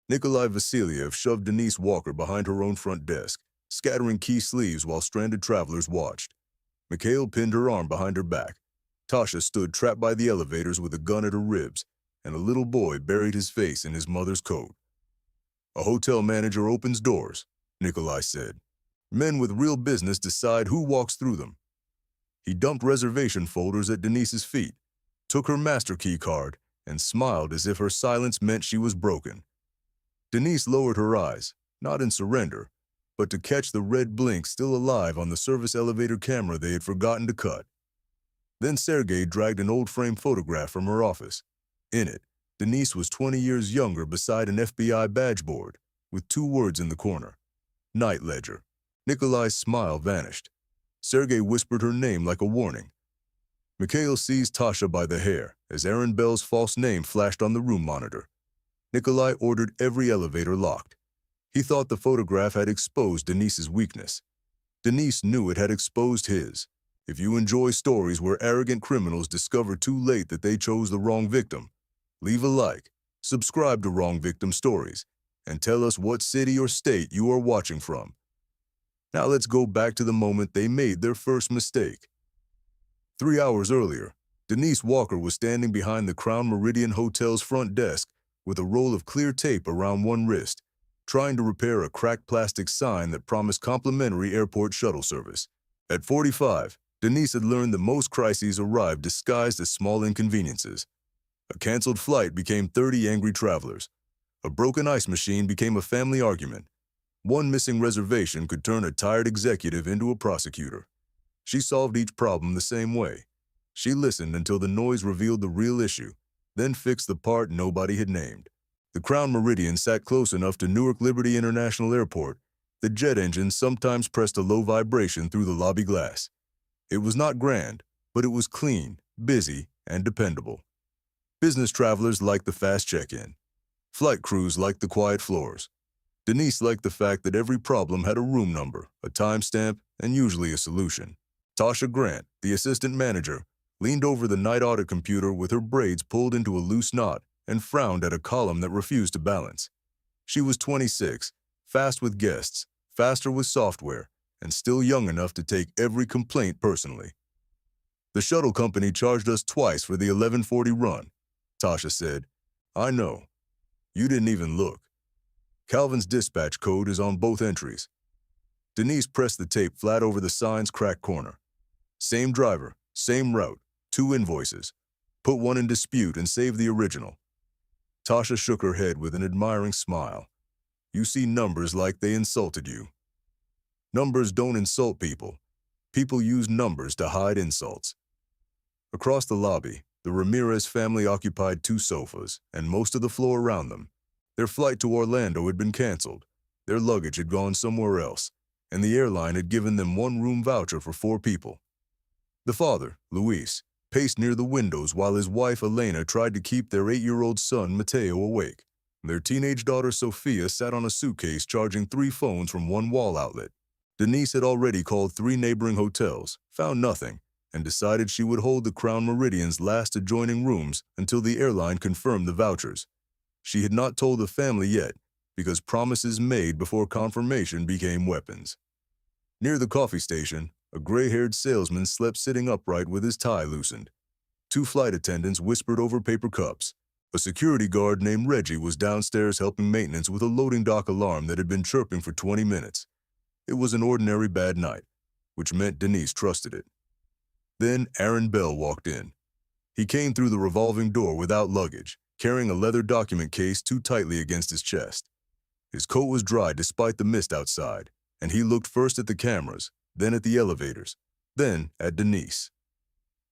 Nikolai Vasiliev shoved Denise Walker behind her own front desk, scattering key sleeves while stranded travelers watched. Mikhail pinned her arm behind her back. Tasha stood trapped by the elevators with a gun at her ribs, and a little boy buried his face in his mother's coat. "A hotel manager opens doors," Nikolai said. "Men with real business decide who walks through them." He dumped reservation folders at Denise's feet, took her master key card, and smiled as if her silence meant she was broken. Denise lowered her eyes, not in surrender, but to catch the red blink still alive on the service elevator camera they had forgotten to cut. Then Sergei dragged an old frame photograph from her office. In it, Denise was 20 years younger beside an FBI badge board, with 2 words in the corner: Night Ledger. Nikolai's smile vanished. Sergei whispered her name like a warning. Mikhail seized Tasha by the hair as Aaron Bell's false name flashed on the room monitor. Nikolai ordered every elevator locked. He thought the photograph had exposed Denise's weakness. Denise knew it had exposed his. If you enjoy stories where arrogant criminals discover too late that they chose the wrong victim, leave a like, subscribe to Wrong Victim Stories, and tell us what city or state you are watching from. Now let's go back to the moment they made their first mistake. 3 hours earlier, Denise Walker was standing behind the Crown Meridian Hotel's front desk with a roll of clear tape around one wrist, trying to repair a cracked plastic sign that promised complimentary airport shuttle service. At 45, Denise had learned that most crises arrive disguised as small inconveniences. A canceled flight became 30 angry travelers. A broken ice machine became a family argument. One missing reservation could turn a tired executive into a prosecutor. She solved each problem the same way. She listened until the noise revealed the real issue, then fixed the part nobody had named. The Crown Meridian sat close enough to Newark Liberty International Airport that jet engines sometimes pressed a low vibration through the lobby glass. It was not grand, but it was clean, busy, and dependable. Business travelers liked the fast check-in. Flight crews liked the quiet floors. Denise liked the fact that every problem had a room number, a timestamp, and usually a solution. Tasha Grant, the assistant manager, leaned over the night audit computer with her braids pulled into a loose knot and frowned at a column that refused to balance. She was 26, fast with guests, faster with software, and still young enough to take every complaint personally. "The shuttle company charged us twice for the 11:40 run," Tasha said. "I know. You didn't even look. Calvin's dispatch code is on both entries." Denise pressed the tape flat over the sign's cracked corner. "Same driver, same route, 2 invoices. Put one in dispute and save the original." Tasha shook her head with an admiring smile. "You see numbers like they insulted you." "Numbers don't insult people. People use numbers to hide insults." Across the lobby, the Ramirez family occupied 2 sofas and most of the floor around them. Their flight to Orlando had been canceled. Their luggage had gone somewhere else, and the airline had given them 1-room voucher for 4 people. The father, Luis, paced near the windows while his wife Elena tried to keep their 8-year-old son Mateo awake. Their teenage daughter Sophia sat on a suitcase charging 3 phones from 1 wall outlet. Denise had already called 3 neighboring hotels, found nothing, and decided she would hold the Crown Meridian's last adjoining rooms until the airline confirmed the vouchers. She had not told the family yet, because promises made before confirmation became weapons. Near the coffee station, a gray-haired salesman slept sitting upright with his tie loosened. 2 flight attendants whispered over paper cups. A security guard named Reggie was downstairs helping maintenance with a loading dock alarm that had been chirping for 20 minutes. It was an ordinary bad night, which meant Denise trusted it. Then Aaron Bell walked in. He came through the revolving door without luggage, carrying a leather document case too tightly against his chest. His coat was dry despite the mist outside, and he looked first at the cameras, then at the elevators, then at Denise.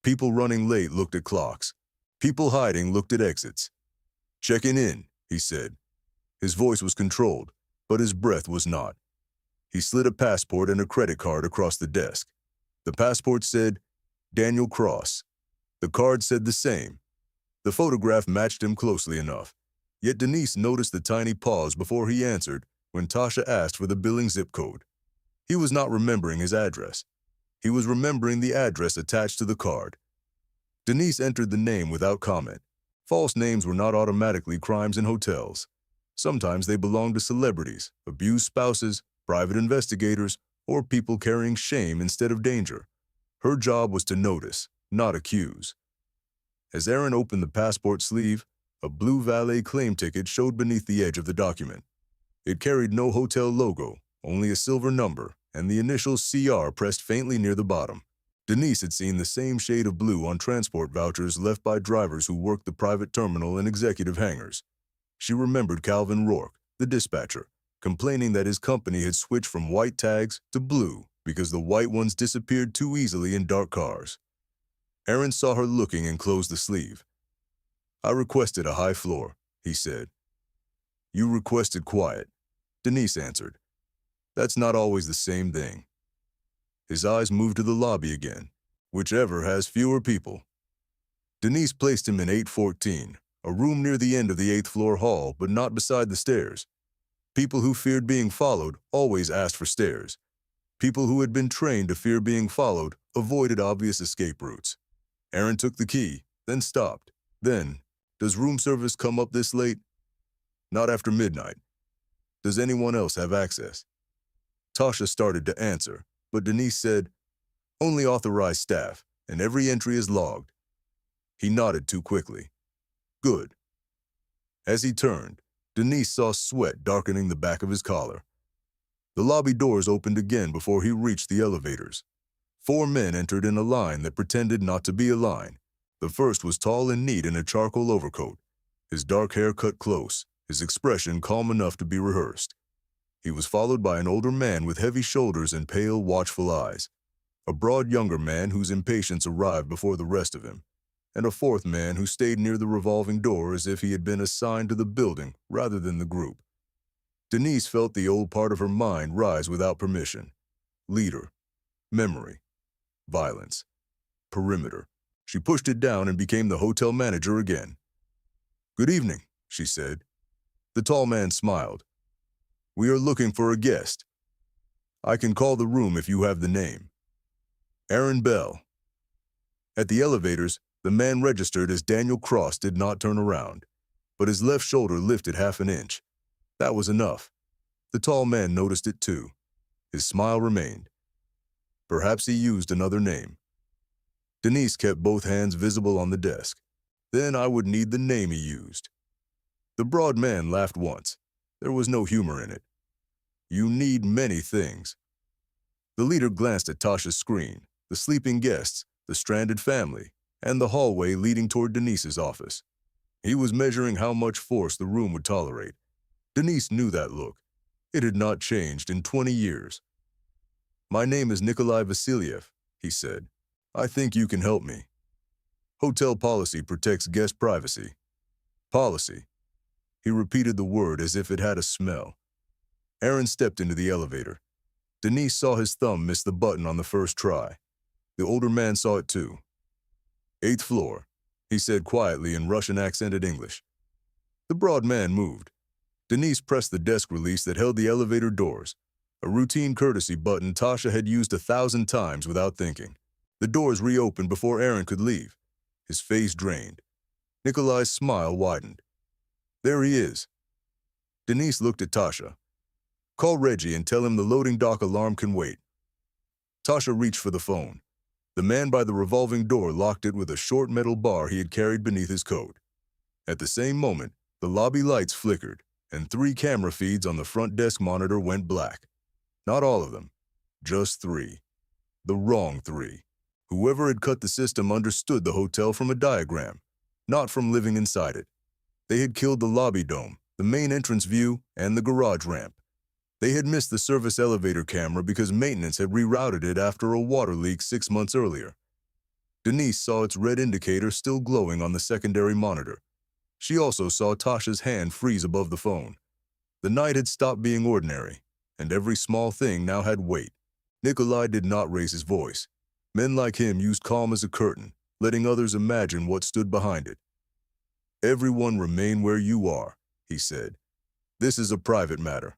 People running late looked at clocks. People hiding looked at exits. "Checking in," he said. His voice was controlled, but his breath was not. He slid a passport and a credit card across the desk. The passport said, Daniel Cross. The card said the same. The photograph matched him closely enough. Yet Denise noticed the tiny pause before he answered when Tasha asked for the billing zip code. He was not remembering his address. He was remembering the address attached to the card. Denise entered the name without comment. False names were not automatically crimes in hotels. Sometimes they belonged to celebrities, abused spouses, private investigators, or people carrying shame instead of danger. Her job was to notice, not accuse. As Aaron opened the passport sleeve, a blue valet claim ticket showed beneath the edge of the document. It carried no hotel logo, only a silver number, and the initials CR pressed faintly near the bottom. Denise had seen the same shade of blue on transport vouchers left by drivers who worked the private terminal and executive hangars. She remembered Calvin Rourke, the dispatcher, complaining that his company had switched from white tags to blue because the white ones disappeared too easily in dark cars. Aaron saw her looking and closed the sleeve. "I requested a high floor," he said. "You requested quiet," Denise answered. "That's not always the same thing." His eyes moved to the lobby again. "Whichever has fewer people." Denise placed him in 814, a room near the end of the 8th floor hall, but not beside the stairs. People who feared being followed always asked for stairs. People who had been trained to fear being followed avoided obvious escape routes. Aaron took the key, then stopped. Then, "Does room service come up this late?" "Not after midnight." "Does anyone else have access?" Tasha started to answer, but Denise said, "Only authorized staff, and every entry is logged." He nodded too quickly. "Good." As he turned, Denise saw sweat darkening the back of his collar. The lobby doors opened again before he reached the elevators. 4 men entered in a line that pretended not to be a line. The first was tall and neat in a charcoal overcoat, his dark hair cut close, his expression calm enough to be rehearsed. He was followed by an older man with heavy shoulders and pale, watchful eyes, a broad younger man whose impatience arrived before the rest of him, and a fourth man who stayed near the revolving door as if he had been assigned to the building rather than the group. Denise felt the old part of her mind rise without permission. Leader, memory, violence, perimeter. She pushed it down and became the hotel manager again. "Good evening," she said. The tall man smiled. "We are looking for a guest. I can call the room if you have the name." "Aaron Bell." At the elevators, the man registered as Daniel Cross did not turn around, but his left shoulder lifted half an inch. That was enough. The tall man noticed it too. His smile remained. Perhaps he used another name. Denise kept both hands visible on the desk. "Then I would need the name he used." The broad man laughed once. There was no humor in it. "You need many things." The leader glanced at Tasha's screen, the sleeping guests, the stranded family, and the hallway leading toward Denise's office. He was measuring how much force the room would tolerate. Denise knew that look. It had not changed in 20 years. "My name is Nikolai Vasiliev," he said. "I think you can help me. Hotel policy protects guest privacy." "Policy." He repeated the word as if it had a smell. Aaron stepped into the elevator. Denise saw his thumb miss the button on the first try. The older man saw it too. "8th floor," he said quietly in Russian-accented English. The broad man moved. Denise pressed the desk release that held the elevator doors, a routine courtesy button Tasha had used 1,000 times without thinking. The doors reopened before Aaron could leave. His face drained. Nikolai's smile widened. "There he is." Denise looked at Tasha. "Call Reggie and tell him the loading dock alarm can wait." Tasha reached for the phone. The man by the revolving door locked it with a short metal bar he had carried beneath his coat. At the same moment, the lobby lights flickered, and 3 camera feeds on the front desk monitor went black. Not all of them, just 3. The wrong 3. Whoever had cut the system understood the hotel from a diagram, not from living inside it. They had killed the lobby dome, the main entrance view, and the garage ramp. They had missed the service elevator camera because maintenance had rerouted it after a water leak 6 months earlier. Denise saw its red indicator still glowing on the secondary monitor. She also saw Tasha's hand freeze above the phone. The night had stopped being ordinary, and every small thing now had weight. Nikolai did not raise his voice. Men like him used calm as a curtain, letting others imagine what stood behind it. "Everyone remain where you are," he said. "This is a private matter."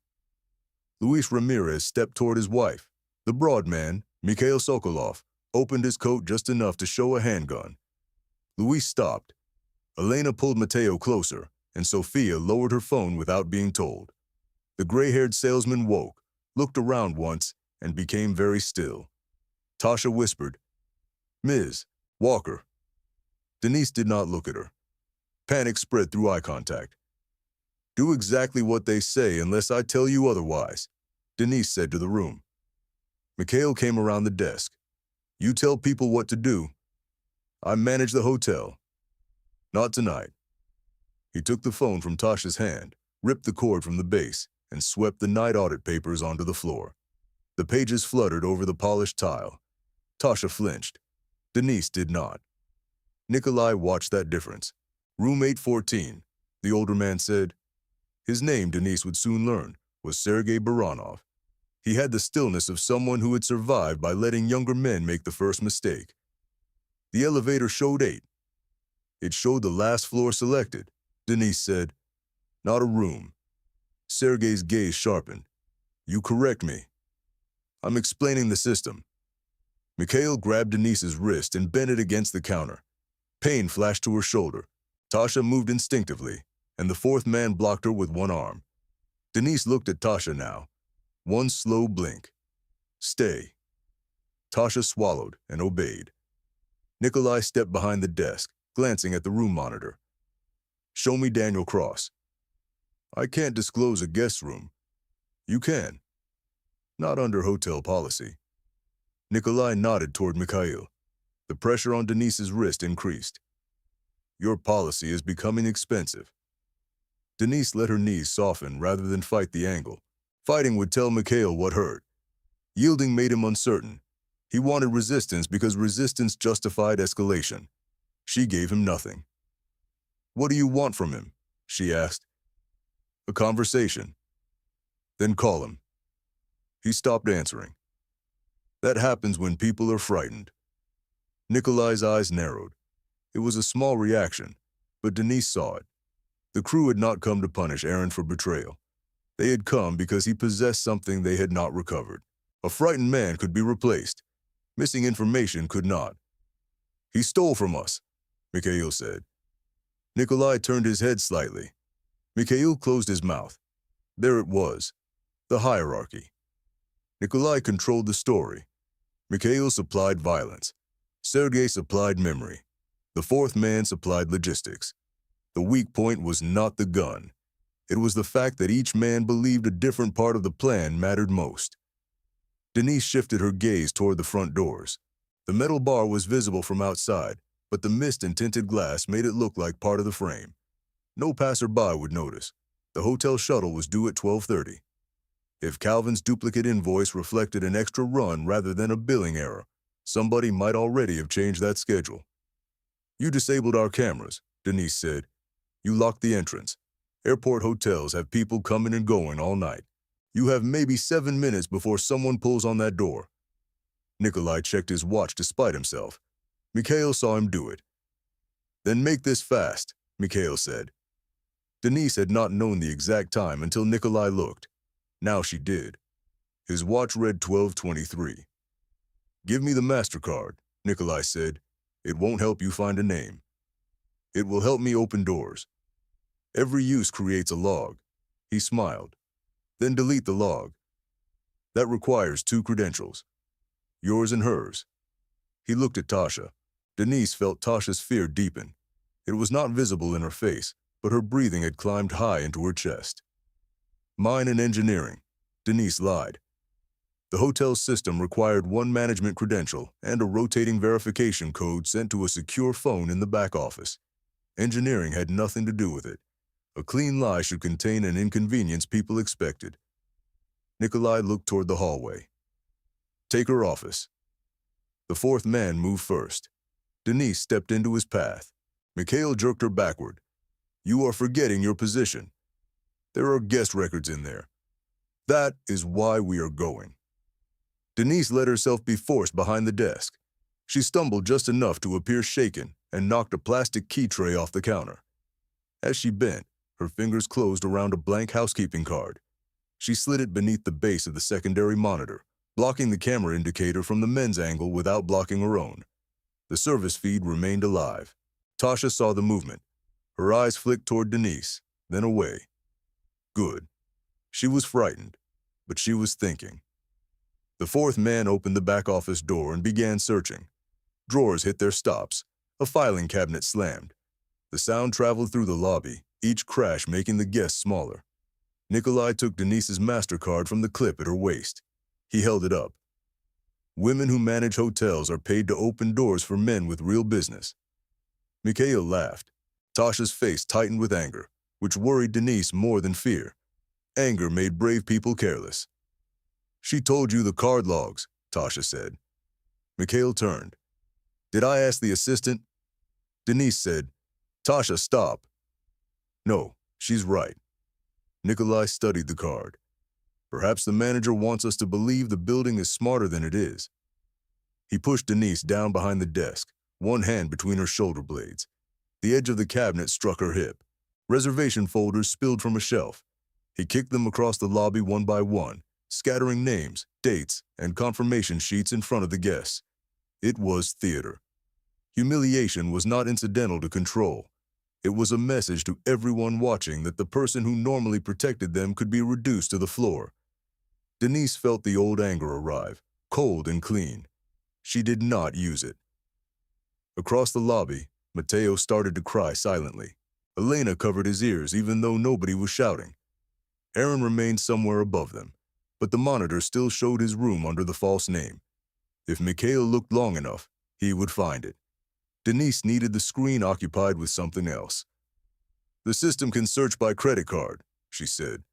Luis Ramirez stepped toward his wife. The broad man, Mikhail Sokolov, opened his coat just enough to show a handgun. Luis stopped. Elena pulled Mateo closer, and Sophia lowered her phone without being told. The gray-haired salesman woke, looked around once, and became very still. Tasha whispered, "Ms. Walker." Denise did not look at her. Panic spread through eye contact. "Do exactly what they say unless I tell you otherwise," Denise said to the room. Mikhail came around the desk. "You tell people what to do. I manage the hotel." "Not tonight." He took the phone from Tasha's hand, ripped the cord from the base, and swept the night audit papers onto the floor. The pages fluttered over the polished tile. Tasha flinched. Denise did not. Nikolai watched that difference. "Room 814, the older man said. His name, Denise would soon learn, was Sergei Baranov. He had the stillness of someone who had survived by letting younger men make the first mistake. The elevator showed 8. It showed the last floor selected, Denise said. "Not a room." Sergei's gaze sharpened. "You correct me. I'm explaining the system." Mikhail grabbed Denise's wrist and bent it against the counter. Pain flashed to her shoulder. Tasha moved instinctively, and the fourth man blocked her with one arm. Denise looked at Tasha now. One slow blink. "Stay." Tasha swallowed and obeyed. Nikolai stepped behind the desk, glancing at the room monitor. "Show me Daniel Cross." "I can't disclose a guest room." "You can." "Not under hotel policy." Nikolai nodded toward Mikhail. The pressure on Denise's wrist increased. "Your policy is becoming expensive." Denise let her knees soften rather than fight the angle. Fighting would tell Mikhail what hurt. Yielding made him uncertain. He wanted resistance because resistance justified escalation. She gave him nothing. "What do you want from him?" she asked. "A conversation." "Then call him." He stopped answering. That happens when people are frightened. Nikolai's eyes narrowed. It was a small reaction, but Denise saw it. The crew had not come to punish Aaron for betrayal. They had come because he possessed something they had not recovered. A frightened man could be replaced. Missing information could not. "He stole from us," Mikhail said. Nikolai turned his head slightly. Mikhail closed his mouth. There it was, the hierarchy. Nikolai controlled the story. Mikhail supplied violence. Sergei supplied memory. The fourth man supplied logistics. The weak point was not the gun. It was the fact that each man believed a different part of the plan mattered most. Denise shifted her gaze toward the front doors. The metal bar was visible from outside, but the mist and tinted glass made it look like part of the frame. No passerby would notice. The hotel shuttle was due at 12:30. If Calvin's duplicate invoice reflected an extra run rather than a billing error, somebody might already have changed that schedule. "You disabled our cameras," Denise said. "You locked the entrance. Airport hotels have people coming and going all night. You have maybe 7 minutes before someone pulls on that door." Nikolai checked his watch to spite himself. Mikhail saw him do it. "Then make this fast," Mikhail said. Denise had not known the exact time until Nikolai looked. Now she did. His watch read 12:23. "Give me the MasterCard," Nikolai said. "It won't help you find a name. It will help me open doors. Every use creates a log." He smiled. "Then delete the log. That requires 2 credentials. Yours and hers." He looked at Tasha. Denise felt Tasha's fear deepen. It was not visible in her face, but her breathing had climbed high into her chest. "Mine and engineering," Denise lied. The hotel's system required 1 management credential and a rotating verification code sent to a secure phone in the back office. Engineering had nothing to do with it. A clean lie should contain an inconvenience people expected. Nikolai looked toward the hallway. "Take her office." The fourth man moved first. Denise stepped into his path. Mikhail jerked her backward. "You are forgetting your position. There are guest records in there. That is why we are going." Denise let herself be forced behind the desk. She stumbled just enough to appear shaken and knocked a plastic key tray off the counter. As she bent, her fingers closed around a blank housekeeping card. She slid it beneath the base of the secondary monitor, blocking the camera indicator from the men's angle without blocking her own. The service feed remained alive. Tasha saw the movement. Her eyes flicked toward Denise, then away. Good. She was frightened, but she was thinking. The fourth man opened the back office door and began searching. Drawers hit their stops. A filing cabinet slammed. The sound traveled through the lobby, each crash making the guests smaller. Nikolai took Denise's MasterCard from the clip at her waist. He held it up. Women who manage hotels are paid to open doors for men with real business. Mikhail laughed. Tasha's face tightened with anger, which worried Denise more than fear. Anger made brave people careless. She told you the card logs, Tasha said. Mikhail turned. Did I ask the assistant? Denise said, Tasha, stop. No, she's right. Nikolai studied the card. Perhaps the manager wants us to believe the building is smarter than it is. He pushed Denise down behind the desk, one hand between her shoulder blades. The edge of the cabinet struck her hip. Reservation folders spilled from a shelf. He kicked them across the lobby one by one, scattering names, dates, and confirmation sheets in front of the guests. It was theater. Humiliation was not incidental to control. It was a message to everyone watching that the person who normally protected them could be reduced to the floor. Denise felt the old anger arrive, cold and clean. She did not use it. Across the lobby, Mateo started to cry silently. Elena covered his ears even though nobody was shouting. Aaron remained somewhere above them, but the monitor still showed his room under the false name. If Mikhail looked long enough, he would find it. Denise needed the screen occupied with something else. The system can search by credit card, she said.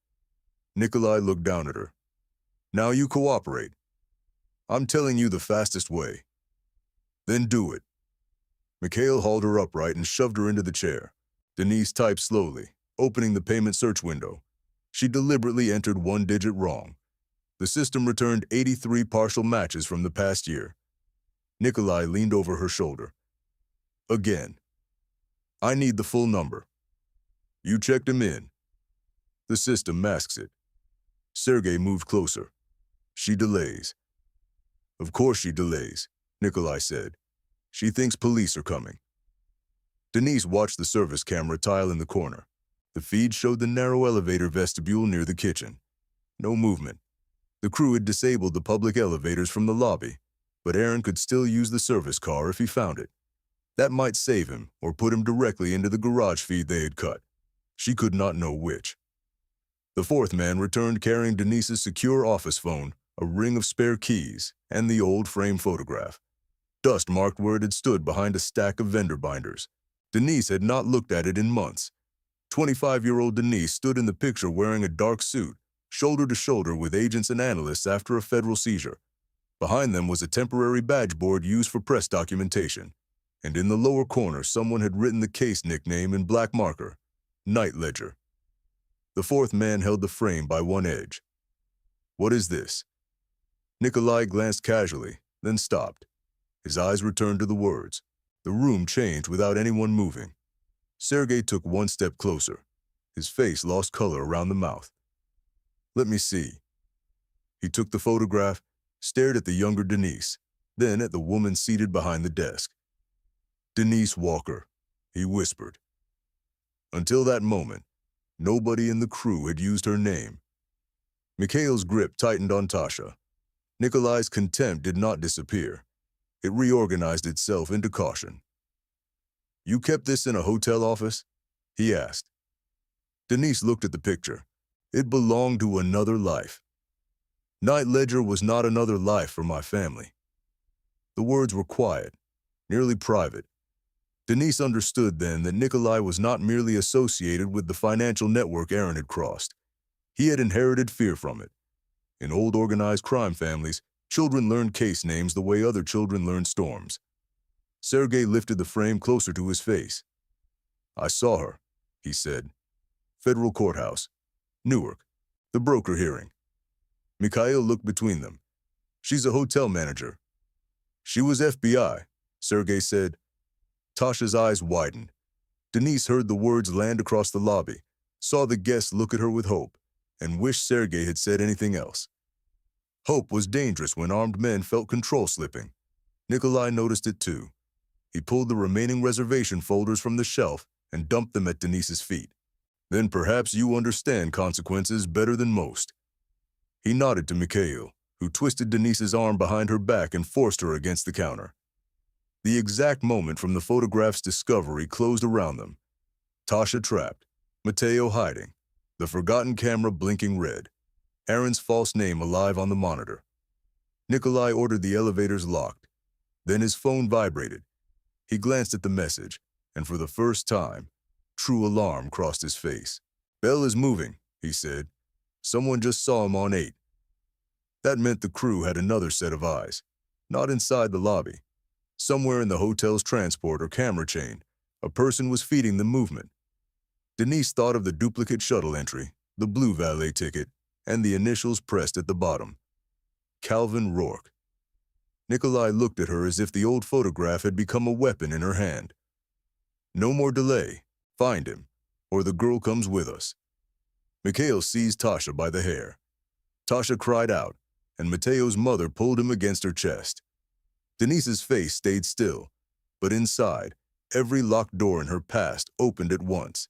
Nikolai looked down at her. Now you cooperate. I'm telling you the fastest way. Then do it. Mikhail hauled her upright and shoved her into the chair. Denise typed slowly, opening the payment search window. She deliberately entered one digit wrong. The system returned 83 partial matches from the past year. Nikolai leaned over her shoulder. Again. I need the full number. You checked him in. The system masks it. Sergei moved closer. She delays. Of course she delays, Nikolai said. She thinks police are coming. Denise watched the service camera tile in the corner. The feed showed the narrow elevator vestibule near the kitchen. No movement. The crew had disabled the public elevators from the lobby, but Aaron could still use the service car if he found it. That might save him or put him directly into the garage feed they had cut. She could not know which. The fourth man returned carrying Denise's secure office phone, a ring of spare keys, and the old frame photograph. Dust marked where it had stood behind a stack of vendor binders. Denise had not looked at it in months. 25-year-old Denise stood in the picture wearing a dark suit, shoulder to shoulder with agents and analysts after a federal seizure. Behind them was a temporary badge board used for press documentation. And in the lower corner, someone had written the case nickname in black marker, Night Ledger. The fourth man held the frame by one edge. What is this? Nikolai glanced casually, then stopped. His eyes returned to the words. The room changed without anyone moving. Sergei took one step closer. His face lost color around the mouth. Let me see. He took the photograph, stared at the younger Denise, then at the woman seated behind the desk. Denise Walker, he whispered. Until that moment, nobody in the crew had used her name. Mikhail's grip tightened on Tasha. Nikolai's contempt did not disappear. It reorganized itself into caution. You kept this in a hotel office? He asked. Denise looked at the picture. It belonged to another life. Night Ledger was not another life for my family. The words were quiet, nearly private. Denise understood then that Nikolai was not merely associated with the financial network Aaron had crossed. He had inherited fear from it. In old organized crime families, children learned case names the way other children learned storms. Sergei lifted the frame closer to his face. I saw her, he said. Federal courthouse. Newark. The broker hearing. Mikhail looked between them. She's a hotel manager. She was FBI, Sergei said. Tasha's eyes widened. Denise heard the words land across the lobby, saw the guests look at her with hope, and wished Sergei had said anything else. Hope was dangerous when armed men felt control slipping. Nikolai noticed it too. He pulled the remaining reservation folders from the shelf and dumped them at Denise's feet. Then perhaps you understand consequences better than most. He nodded to Mikhail, who twisted Denise's arm behind her back and forced her against the counter. The exact moment from the photograph's discovery closed around them. Tasha trapped, Mateo hiding, the forgotten camera blinking red, Aaron's false name alive on the monitor. Nikolai ordered the elevators locked. Then his phone vibrated. He glanced at the message, and for the first time, true alarm crossed his face. "Bell is moving," he said. "Someone just saw him on 8. That meant the crew had another set of eyes. Not inside the lobby. Somewhere in the hotel's transport or camera chain, a person was feeding the movement. Denise thought of the duplicate shuttle entry, the blue valet ticket, and the initials pressed at the bottom. Calvin Rourke. Nikolai looked at her as if the old photograph had become a weapon in her hand. "No more delay. Find him, or the girl comes with us." Mikhail seized Tasha by the hair. Tasha cried out, and Mateo's mother pulled him against her chest. Denise's face stayed still, but inside, every locked door in her past opened at once.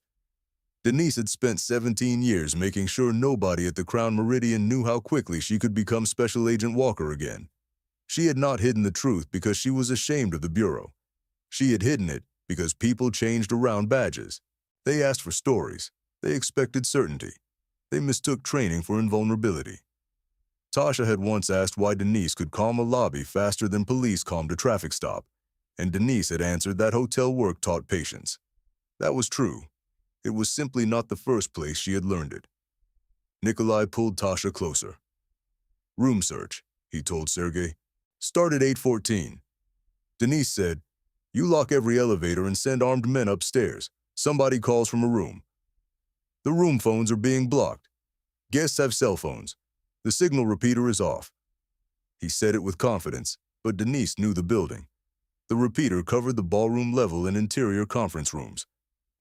Denise had spent 17 years making sure nobody at the Crown Meridian knew how quickly she could become Special Agent Walker again. She had not hidden the truth because she was ashamed of the Bureau. She had hidden it because people changed around badges. They asked for stories. They expected certainty. They mistook training for invulnerability. Tasha had once asked why Denise could calm a lobby faster than police calmed a traffic stop, and Denise had answered that hotel work taught patience. That was true. It was simply not the first place she had learned it. Nikolai pulled Tasha closer. "Room search," he told Sergei. "Start at 8:14. Denise said, "You lock every elevator and send armed men upstairs. Somebody calls from a room. The room phones are being blocked. Guests have cell phones. The signal repeater is off." He said it with confidence, but Denise knew the building. The repeater covered the ballroom level and interior conference rooms.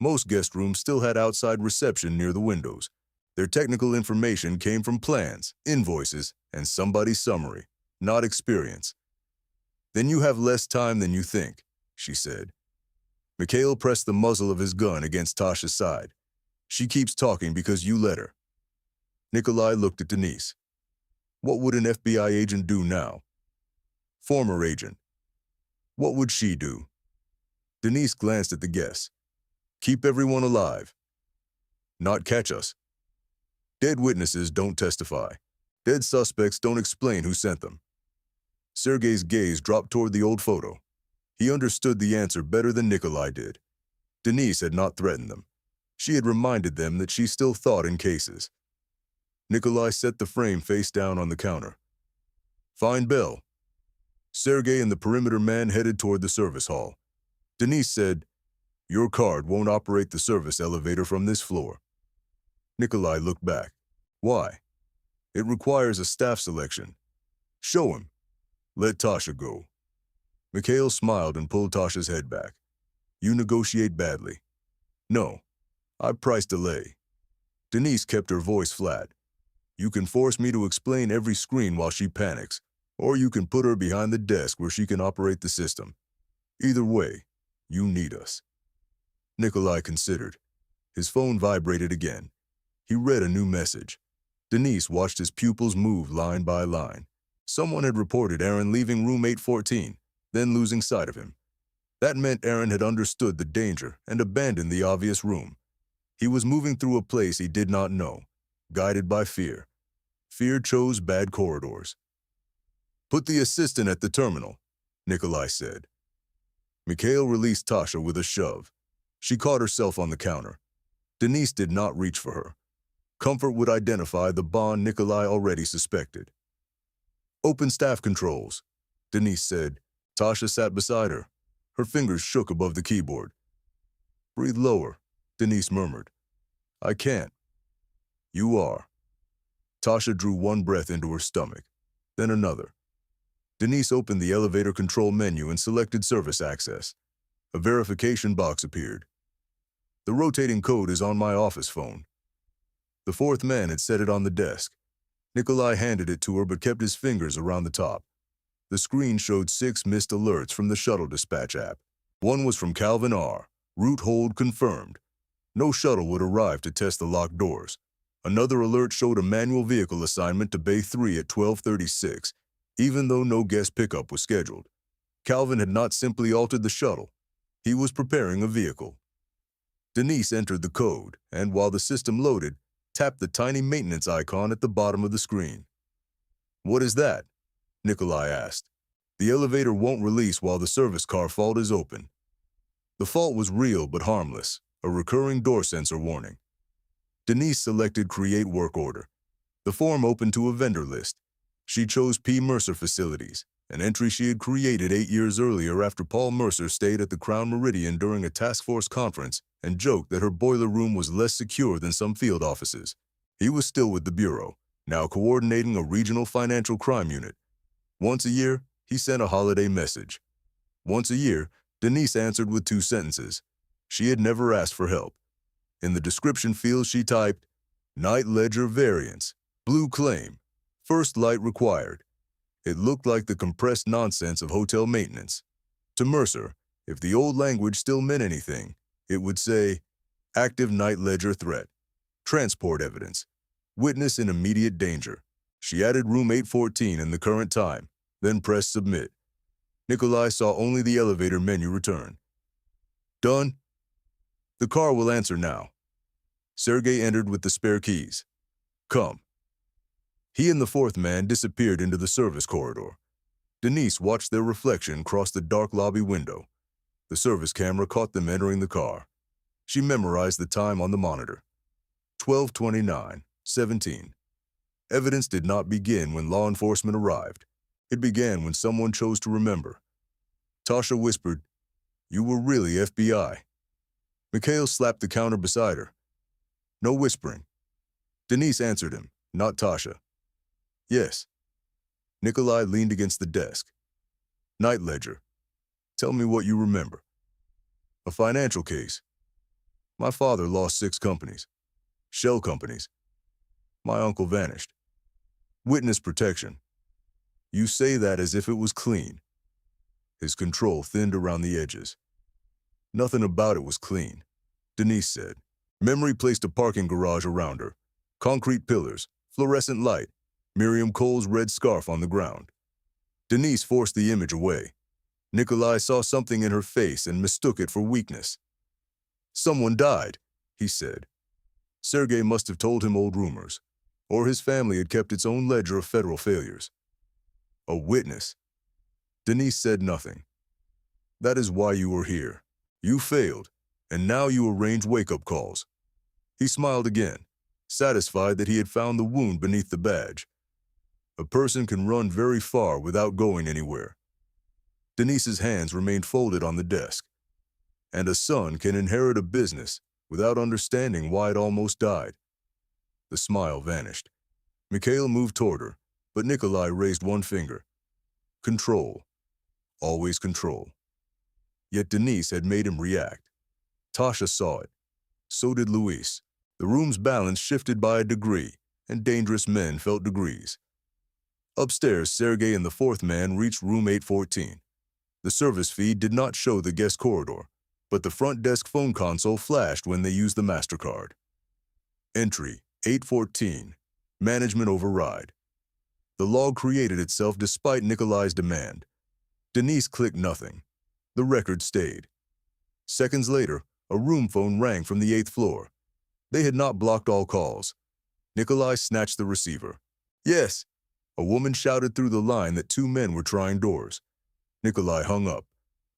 Most guest rooms still had outside reception near the windows. Their technical information came from plans, invoices, and somebody's summary, not experience. "Then you have less time than you think," she said. Mikhail pressed the muzzle of his gun against Tasha's side. "She keeps talking because you let her." Nikolai looked at Denise. What would an FBI agent do now? Former agent. What would she do? Denise glanced at the guests. "Keep everyone alive. Not catch us. Dead witnesses don't testify. Dead suspects don't explain who sent them." Sergei's gaze dropped toward the old photo. He understood the answer better than Nikolai did. Denise had not threatened them. She had reminded them that she still thought in cases. Nikolai set the frame face down on the counter. "Find Bell." Sergei and the perimeter man headed toward the service hall. Denise said, "Your card won't operate the service elevator from this floor." Nikolai looked back. "Why?" "It requires a staff selection." "Show him." "Let Tasha go." Mikhail smiled and pulled Tasha's head back. "You negotiate badly." "No, I price delay." Denise kept her voice flat. "You can force me to explain every screen while she panics, or you can put her behind the desk where she can operate the system. Either way, you need us." Nikolai considered. His phone vibrated again. He read a new message. Denise watched his pupils move line by line. Someone had reported Aaron leaving room 814, then losing sight of him. That meant Aaron had understood the danger and abandoned the obvious room. He was moving through a place he did not know, guided by fear. Fear chose bad corridors. "Put the assistant at the terminal," Nikolai said. Mikhail released Tasha with a shove. She caught herself on the counter. Denise did not reach for her. Comfort would identify the bond Nikolai already suspected. "Open staff controls," Denise said. Tasha sat beside her. Her fingers shook above the keyboard. "Breathe lower," Denise murmured. "I can't." "You are." Tasha drew one breath into her stomach, then another. Denise opened the elevator control menu and selected service access. A verification box appeared. "The rotating code is on my office phone." The fourth man had set it on the desk. Nikolai handed it to her but kept his fingers around the top. The screen showed 6 missed alerts from the shuttle dispatch app. One was from Calvin R., Route hold confirmed. No shuttle would arrive to test the locked doors. Another alert showed a manual vehicle assignment to Bay 3 at 12:36, even though no guest pickup was scheduled. Calvin had not simply altered the shuttle. He was preparing a vehicle. Denise entered the code, and while the system loaded, tapped the tiny maintenance icon at the bottom of the screen. "What is that?" Nikolai asked. "The elevator won't release while the service car fault is open." The fault was real but harmless, a recurring door sensor warning. Denise selected Create Work Order. The form opened to a vendor list. She chose P. Mercer Facilities, an entry she had created 8 years earlier after Paul Mercer stayed at the Crown Meridian during a task force conference and joked that her boiler room was less secure than some field offices. He was still with the Bureau, now coordinating a regional financial crime unit. Once a year, he sent a holiday message. Once a year, Denise answered with 2 sentences. She had never asked for help. In the description field, she typed, "Night ledger variance, blue claim, first light required." It looked like the compressed nonsense of hotel maintenance. To Mercer, if the old language still meant anything, it would say, "Active night ledger threat, transport evidence, witness in immediate danger." She added room 814 in the current time, then pressed submit. Nikolai saw only the elevator menu return. "Done? The car will answer now." Sergei entered with the spare keys. "Come." He and the 4th man disappeared into the service corridor. Denise watched their reflection cross the dark lobby window. The service camera caught them entering the car. She memorized the time on the monitor. 12:29:17. Evidence did not begin when law enforcement arrived. It began when someone chose to remember. Tasha whispered, "You were really FBI." Mikhail slapped the counter beside her. No whispering. Denise answered him, not Tasha. "Yes." Nikolai leaned against the desk. "Night ledger. Tell me what you remember." "A financial case. My father lost 6 companies. Shell companies. My uncle vanished. Witness protection. You say that as if it was clean." His control thinned around the edges. "Nothing about it was clean," Denise said. Memory placed a parking garage around her. Concrete pillars, fluorescent light, Miriam Cole's red scarf on the ground. Denise forced the image away. Nikolai saw something in her face and mistook it for weakness. "Someone died," he said. Sergei must have told him old rumors, or his family had kept its own ledger of federal failures. "A witness." Denise said nothing. "That is why you were here. You failed, and now you arrange wake-up calls." He smiled again, satisfied that he had found the wound beneath the badge. A person can run very far without going anywhere. Denise's hands remained folded on the desk. And a son can inherit a business without understanding why it almost died. The smile vanished. Mikhail moved toward her, but Nikolai raised one finger. Control. Always control. Yet Denise had made him react. Tasha saw it. So did Luis. The room's balance shifted by a degree, and dangerous men felt degrees. Upstairs, Sergei and the 4th man reached room 814. The service feed did not show the guest corridor, but the front desk phone console flashed when they used the MasterCard. Entry 814. Management override. The log created itself despite Nikolai's demand. Denise clicked nothing. The record stayed. Seconds later, a room phone rang from the 8th floor. They had not blocked all calls. Nikolai snatched the receiver. "Yes." A woman shouted through the line that 2 men were trying doors. Nikolai hung up.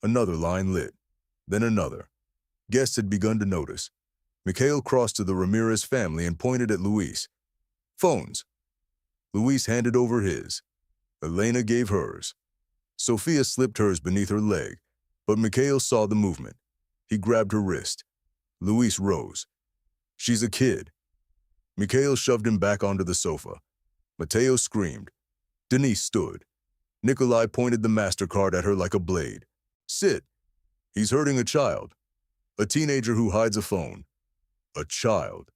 Another line lit. Then another. Guests had begun to notice. Mikhail crossed to the Ramirez family and pointed at Luis. "Phones." Luis handed over his. Elena gave hers. Sophia slipped hers beneath her leg, but Mikhail saw the movement. He grabbed her wrist. Luis rose. "She's a kid." Mikhail shoved him back onto the sofa. Mateo screamed. Denise stood. Nikolai pointed the MasterCard at her like a blade. "Sit. He's hurting a child. A teenager who hides a phone. A child."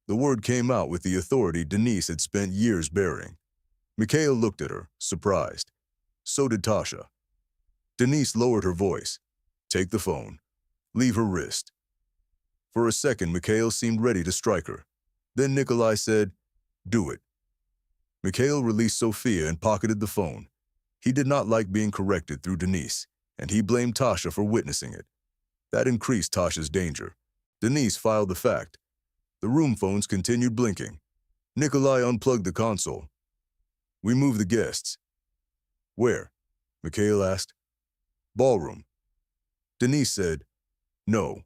The word came out with the authority Denise had spent years bearing. Mikhail looked at her, surprised. So did Tasha. Denise lowered her voice. "Take the phone." Leave her wrist. For a second, Mikhail seemed ready to strike her. Then Nikolai said, do it. Mikhail released Sophia and pocketed the phone. He did not like being corrected through Denise, and he blamed Tasha for witnessing it. That increased Tasha's danger. Denise filed the fact. The room phones continued blinking. Nikolai unplugged the console. We moved the guests. Where? Mikhail asked. Ballroom. Denise said, no.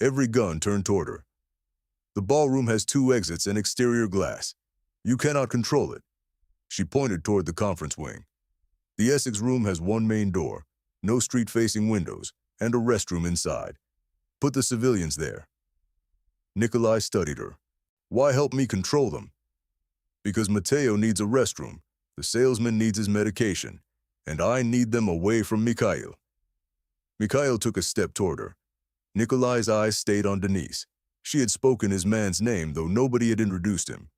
Every gun turned toward her. The ballroom has 2 exits and exterior glass. You cannot control it. She pointed toward the conference wing. The Essex room has 1 main door, no street-facing windows, and a restroom inside. Put the civilians there. Nikolai studied her. Why help me control them? Because Mateo needs a restroom, the salesman needs his medication, and I need them away from Mikhail. Mikhail took a step toward her. Nikolai's eyes stayed on Denise. She had spoken his man's name, though nobody had introduced him.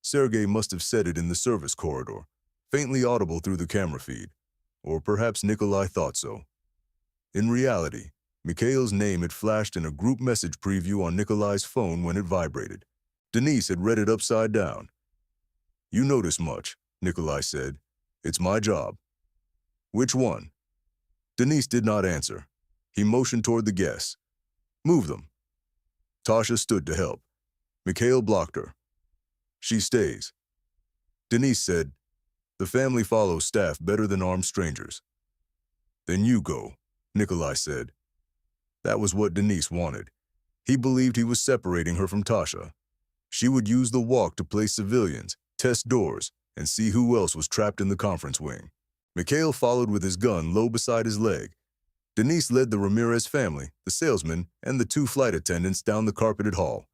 Sergei must have said it in the service corridor, faintly audible through the camera feed. Or perhaps Nikolai thought so. In reality, Mikhail's name had flashed in a group message preview on Nikolai's phone when it vibrated. Denise had read it upside down. You notice much, Nikolai said. It's my job. Which one? Denise did not answer. He motioned toward the guests. Move them. Tasha stood to help. Mikhail blocked her. She stays. Denise said, the family follows staff better than armed strangers. Then you go, Nikolai said. That was what Denise wanted. He believed he was separating her from Tasha. She would use the walk to place civilians, test doors, and see who else was trapped in the conference wing. Mikhail followed with his gun low beside his leg. Denise led the Ramirez family, the salesman, and the 2 flight attendants down the carpeted hall.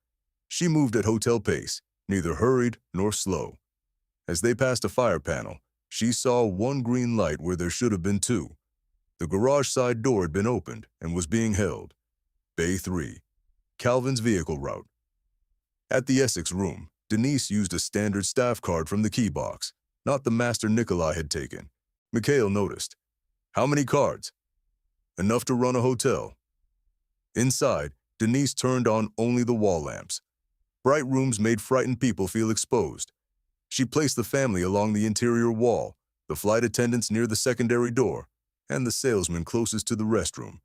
She moved at hotel pace, neither hurried nor slow. As they passed a fire panel, she saw 1 green light where there should have been 2. The garage side door had been opened and was being held. Bay 3. Calvin's vehicle route. At the Essex room, Denise used a standard staff card from the key box, not the master Nikolai had taken. Mikhail noticed. How many cards? Enough to run a hotel. Inside, Denise turned on only the wall lamps. Bright rooms made frightened people feel exposed. She placed the family along the interior wall, the flight attendants near the secondary door, and the salesman closest to the restroom.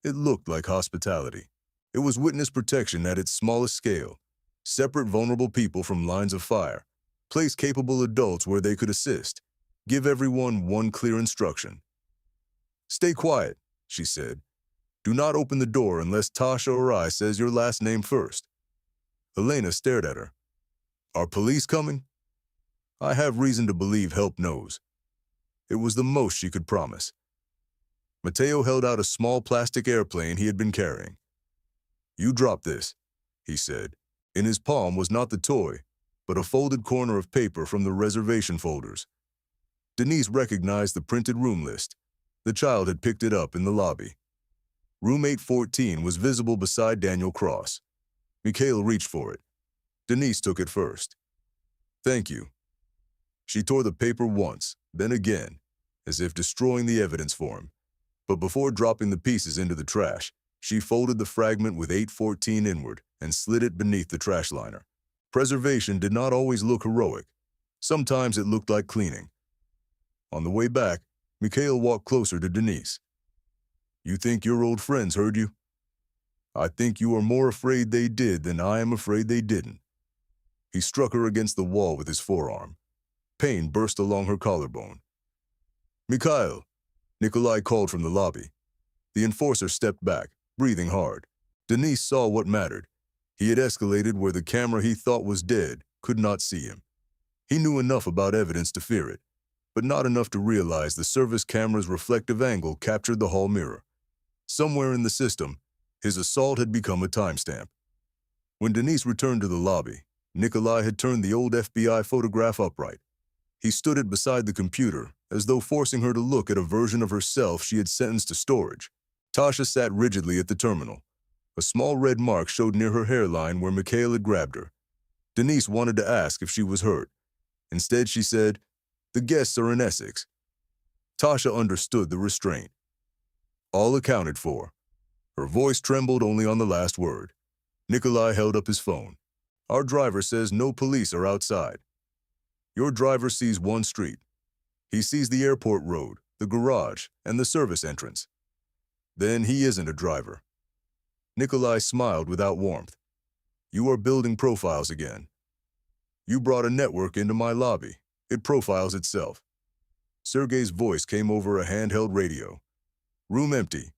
It looked like hospitality. It was witness protection at its smallest scale. Separate vulnerable people from lines of fire. Place capable adults where they could assist. Give everyone 1 clear instruction. Stay quiet, she said. Do not open the door unless Tasha or I says your last name first. Elena stared at her. Are police coming? I have reason to believe help knows. It was the most she could promise. Mateo held out a small plastic airplane he had been carrying. You drop this, he said. In his palm was not the toy, but a folded corner of paper from the reservation folders. Denise recognized the printed room list. The child had picked it up in the lobby. Room 814 was visible beside Daniel Cross. Mikhail reached for it. Denise took it first. Thank you. She tore the paper once, then again, as if destroying the evidence for him. But before dropping the pieces into the trash, she folded the fragment with 814 inward and slid it beneath the trash liner. Preservation did not always look heroic. Sometimes it looked like cleaning. On the way back, Mikhail walked closer to Denise. You think your old friends heard you? I think you are more afraid they did than I am afraid they didn't. He struck her against the wall with his forearm. Pain burst along her collarbone. Mikhail, Nikolai called from the lobby. The enforcer stepped back, breathing hard. Denise saw what mattered. He had escalated where the camera he thought was dead could not see him. He knew enough about evidence to fear it, but not enough to realize the service camera's reflective angle captured the hall mirror. Somewhere in the system, his assault had become a timestamp. When Denise returned to the lobby, Nikolai had turned the old FBI photograph upright. He stood it beside the computer, as though forcing her to look at a version of herself she had sentenced to storage. Tasha sat rigidly at the terminal. A small red mark showed near her hairline where Mikhail had grabbed her. Denise wanted to ask if she was hurt. Instead, she said, "The guests are in Essex." Tasha understood the restraint. All accounted for. Her voice trembled only on the last word. Nikolai held up his phone. Our driver says no police are outside. Your driver sees one street. He sees the airport road, the garage, and the service entrance. Then he isn't a driver. Nikolai smiled without warmth. You are building profiles again. You brought a network into my lobby. It profiles itself. Sergei's voice came over a handheld radio. Room empty.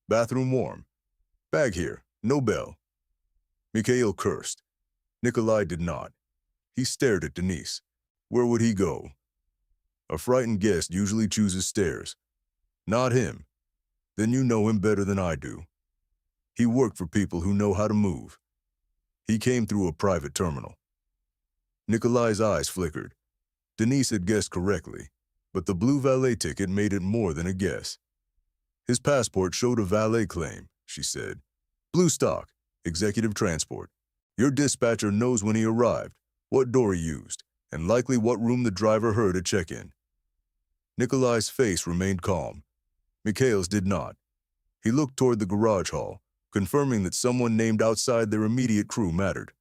Bathroom warm. Bag here. No bell. Mikhail cursed. Nikolai did not. He stared at Denise. Where would he go? A frightened guest usually chooses stairs. Not him. Then you know him better than I do. He worked for people who know how to move. He came through a private terminal. Nikolai's eyes flickered. Denise had guessed correctly, but the blue valet ticket made it more than a guess. His passport showed a valet claim, she said. Blue stock, executive transport. Your dispatcher knows when he arrived, what door he used, and likely what room the driver heard at check-in. Nikolai's face remained calm. Mikhail's did not. He looked toward the garage hall, confirming that someone named outside their immediate crew mattered.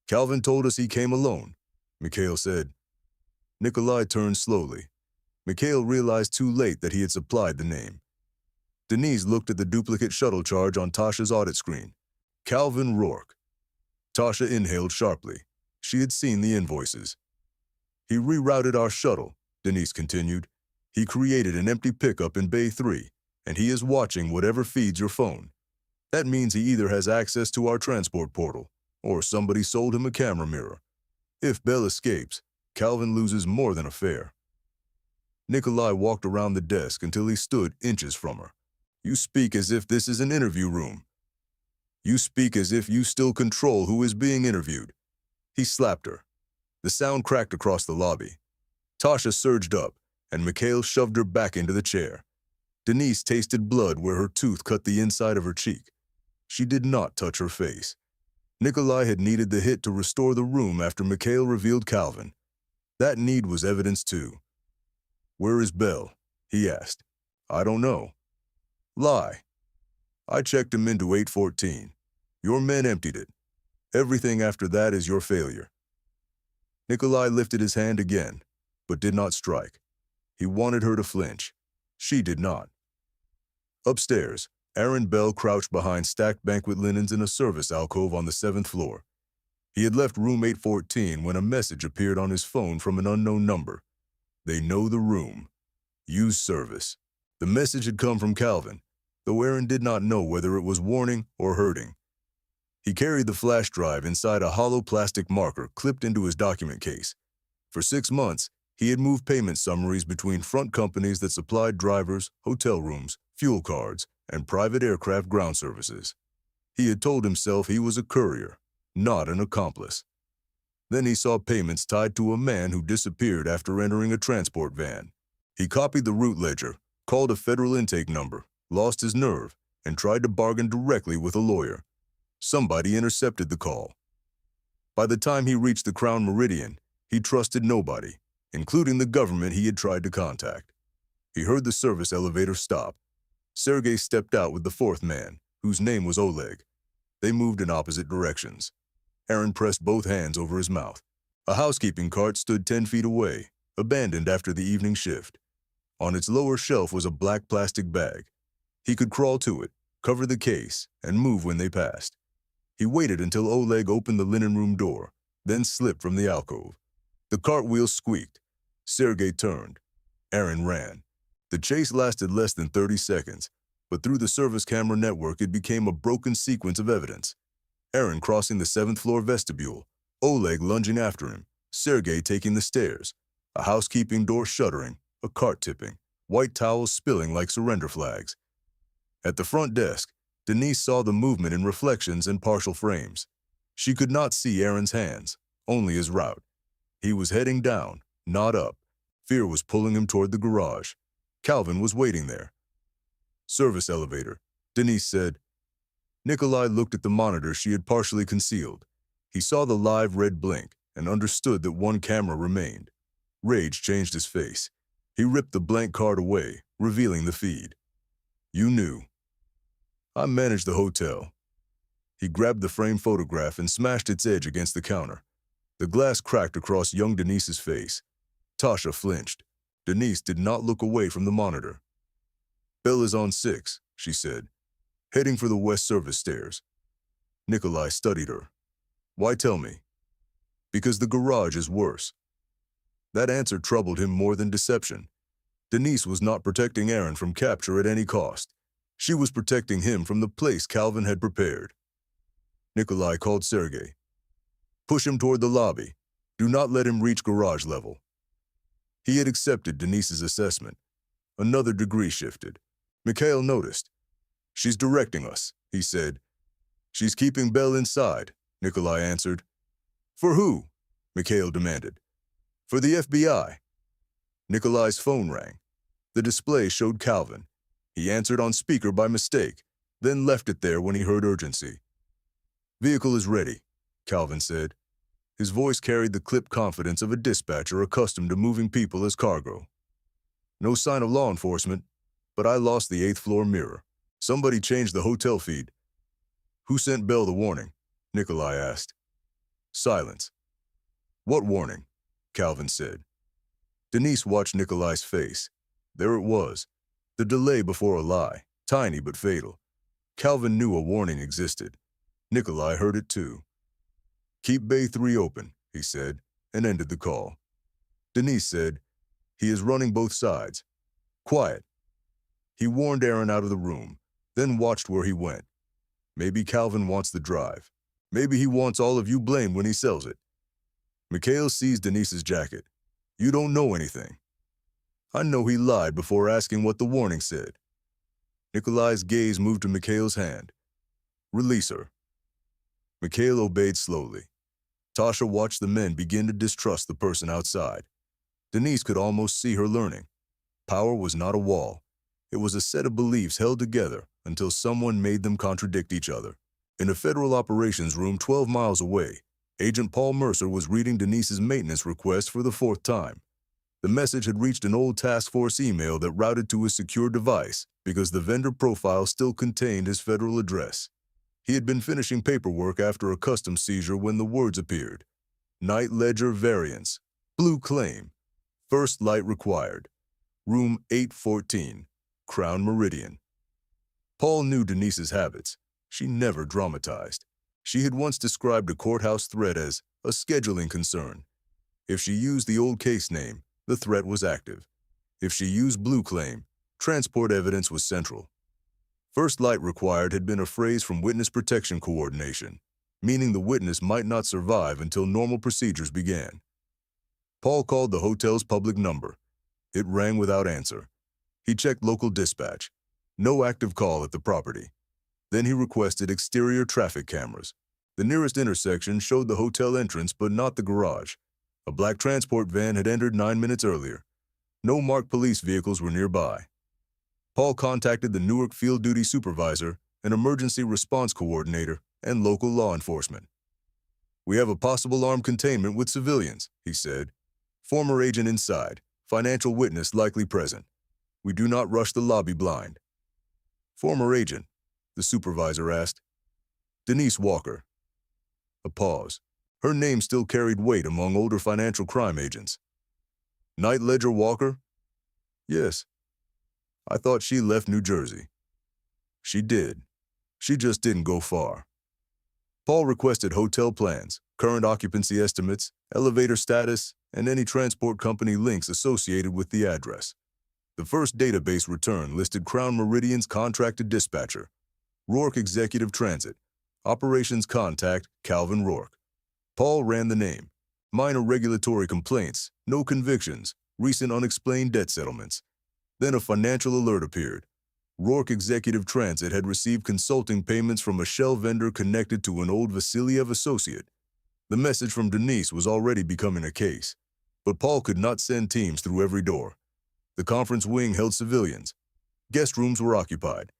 Calvin told us he came alone, Mikhail said. Nikolai turned slowly. Mikhail realized too late that he had supplied the name. Denise looked at the duplicate shuttle charge on Tasha's audit screen. Calvin Rourke. Tasha inhaled sharply. She had seen the invoices. He rerouted our shuttle, Denise continued. He created an empty pickup in Bay 3, and he is watching whatever feeds your phone. That means he either has access to our transport portal, or somebody sold him a camera mirror. If Bell escapes, Calvin loses more than a fare. Nikolai walked around the desk until he stood inches from her. You speak as if this is an interview room. You speak as if you still control who is being interviewed. He slapped her. The sound cracked across the lobby. Tasha surged up, and Mikhail shoved her back into the chair. Denise tasted blood where her tooth cut the inside of her cheek. She did not touch her face. Nikolai had needed the hit to restore the room after Mikhail revealed Calvin. That need was evidence too. Where is Bell? He asked. I don't know. Lie. I checked him into 814. Your men emptied it. Everything after that is your failure. Nikolai lifted his hand again, but did not strike. He wanted her to flinch. She did not. Upstairs, Aaron Bell crouched behind stacked banquet linens in a service alcove on the 7th floor. He had left room 814 when a message appeared on his phone from an unknown number. They know the room. Use service. The message had come from Calvin, though Aaron did not know whether it was warning or hurting. He carried the flash drive inside a hollow plastic marker clipped into his document case. For 6 months, he had moved payment summaries between front companies that supplied drivers, hotel rooms, fuel cards, and private aircraft ground services. He had told himself he was a courier, not an accomplice. Then he saw payments tied to a man who disappeared after entering a transport van. He copied the route ledger, called a federal intake number, lost his nerve, and tried to bargain directly with a lawyer. Somebody intercepted the call. By the time he reached the Crown Meridian, he trusted nobody, including the government he had tried to contact. He heard the service elevator stop. Sergei stepped out with the 4th man, whose name was Oleg. They moved in opposite directions. Aaron pressed both hands over his mouth. A housekeeping cart stood 10 feet away, abandoned after the evening shift. On its lower shelf was a black plastic bag. He could crawl to it, cover the case, and move when they passed. He waited until Oleg opened the linen room door, then slipped from the alcove. The cart wheels squeaked. Sergei turned. Aaron ran. The chase lasted less than 30 seconds, but through the service camera network it became a broken sequence of evidence. Aaron crossing the 7th floor vestibule, Oleg lunging after him, Sergei taking the stairs, a housekeeping door shuttering, a cart tipping, white towels spilling like surrender flags. At the front desk, Denise saw the movement in reflections and partial frames. She could not see Aaron's hands, only his route. He was heading down, not up. Fear was pulling him toward the garage. Calvin was waiting there. Service elevator, Denise said. Nikolai looked at the monitor she had partially concealed. He saw the live red blink and understood that one camera remained. Rage changed his face. He ripped the blank card away, revealing the feed. You knew. I manage the hotel. He grabbed the framed photograph and smashed its edge against the counter. The glass cracked across young Denise's face. Tasha flinched. Denise did not look away from the monitor. Bell is on 6, she said, heading for the West Service stairs. Nikolai studied her. Why tell me? Because the garage is worse. That answer troubled him more than deception. Denise was not protecting Aaron from capture at any cost. She was protecting him from the place Calvin had prepared. Nikolai called Sergei. Push him toward the lobby. Do not let him reach garage level. He had accepted Denise's assessment. Another degree shifted. Mikhail noticed. She's directing us, he said. She's keeping Bell inside, Nikolai answered. For who? Mikhail demanded. For the FBI. Nikolai's phone rang. The display showed Calvin. He answered on speaker by mistake, then left it there when he heard urgency. Vehicle is ready, Calvin said. His voice carried the clipped confidence of a dispatcher accustomed to moving people as cargo. No sign of law enforcement, but I lost the 8th floor mirror. Somebody changed the hotel feed. Who sent Bell the warning? Nikolai asked. Silence. What warning? Calvin said. Denise watched Nikolai's face. There it was. The delay before a lie, tiny but fatal. Calvin knew a warning existed. Nikolai heard it too. Keep Bay 3 open, he said, and ended the call. Denise said, he is running both sides. Quiet. He warned Aaron out of the room, then watched where he went. Maybe Calvin wants the drive. Maybe he wants all of you blamed when he sells it. Mikhail seized Denise's jacket. You don't know anything. I know he lied before asking what the warning said. Nikolai's gaze moved to Mikhail's hand. Release her. Mikhail obeyed slowly. Tasha watched the men begin to distrust the person outside. Denise could almost see her learning. Power was not a wall. It was a set of beliefs held together until someone made them contradict each other. In a federal operations room 12 miles away, Agent Paul Mercer was reading Denise's maintenance request for the 4th time. The message had reached an old task force email that routed to his secure device because the vendor profile still contained his federal address. He had been finishing paperwork after a customs seizure when the words appeared. Night Ledger Variance. Blue Claim. First Light Required. Room 814. Crown Meridian. Paul knew Denise's habits. She never dramatized. She had once described a courthouse threat as a scheduling concern. If she used the old case name, the threat was active. If she used Blue Claim, transport evidence was central. First Light Required had been a phrase from Witness Protection Coordination, meaning the witness might not survive until normal procedures began. Paul called the hotel's public number. It rang without answer. He checked local dispatch. No active call at the property. Then he requested exterior traffic cameras. The nearest intersection showed the hotel entrance but not the garage. A black transport van had entered 9 minutes earlier. No marked police vehicles were nearby. Paul contacted the Newark field duty supervisor, an emergency response coordinator, and local law enforcement. We have a possible armed containment with civilians, he said. Former agent inside, financial witness likely present. We do not rush the lobby blind. Former agent, the supervisor asked. Denise Walker. A pause. Her name still carried weight among older financial crime agents. Night Ledger Walker? Yes. I thought she left New Jersey. She did. She just didn't go far. Paul requested hotel plans, current occupancy estimates, elevator status, and any transport company links associated with the address. The first database return listed Crown Meridian's contracted dispatcher, Rourke Executive Transit, operations contact Calvin Rourke. Paul ran the name. Minor regulatory complaints, no convictions, recent unexplained debt settlements. Then a financial alert appeared. Rourke Executive Transit had received consulting payments from a shell vendor connected to an old Vasiliev associate. The message from Denise was already becoming a case, but Paul could not send teams through every door. The conference wing held civilians. Guest rooms were occupied.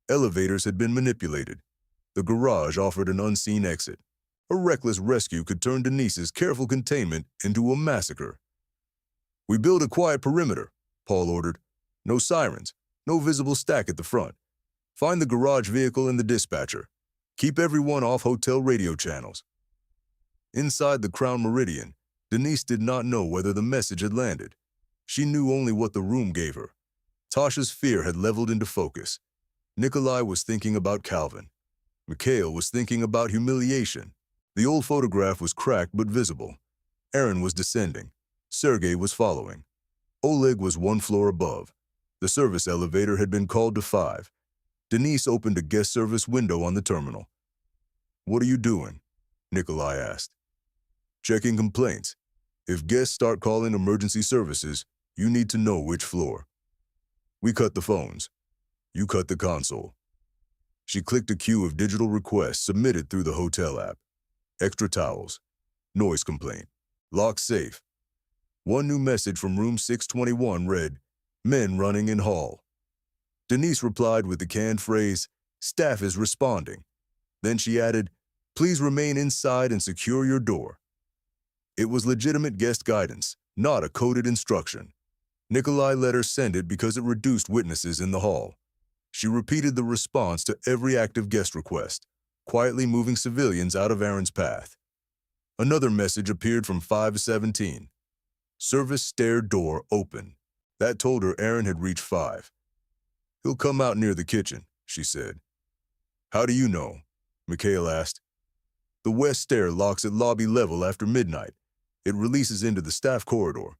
Elevators had been manipulated. The garage offered an unseen exit. A reckless rescue could turn Denise's careful containment into a massacre. We build a quiet perimeter, Paul ordered. No sirens, no visible stack at the front. Find the garage vehicle and the dispatcher. Keep everyone off hotel radio channels. Inside the Crown Meridian, Denise did not know whether the message had landed. She knew only what the room gave her. Tasha's fear had leveled into focus. Nikolai was thinking about Calvin. Mikhail was thinking about humiliation. The old photograph was cracked but visible. Aaron was descending. Sergei was following. Oleg was one floor above. The service elevator had been called to 5. Denise opened a guest service window on the terminal. "What are you doing?" Nikolai asked. "Checking complaints. If guests start calling emergency services, you need to know which floor. We cut the phones. You cut the console." She clicked a queue of digital requests submitted through the hotel app. Extra towels. Noise complaint. Lock safe. One new message from room 621 read, "Men running in hall." Denise replied with the canned phrase, "Staff is responding." Then she added, "Please remain inside and secure your door." It was legitimate guest guidance, not a coded instruction. Nikolai let her send it because it reduced witnesses in the hall. She repeated the response to every active guest request, quietly moving civilians out of Aaron's path. Another message appeared from 517. "Service stair door open." That told her Aaron had reached 5. "He'll come out near the kitchen," she said. "How do you know?" Mikhail asked. "The west stair locks at lobby level after midnight. It releases into the staff corridor."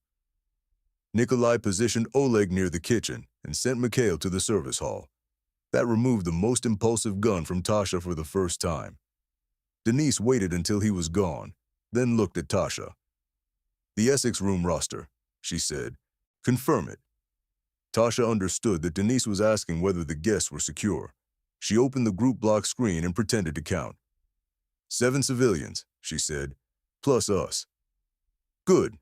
Nikolai positioned Oleg near the kitchen and sent Mikhail to the service hall. That removed the most impulsive gun from Tasha for the first time. Denise waited until he was gone, then looked at Tasha. "The Essex room roster," she said. "Confirm it." Tasha understood that Denise was asking whether the guests were secure. She opened the group block screen and pretended to count. 7 civilians, she said, plus us. Good.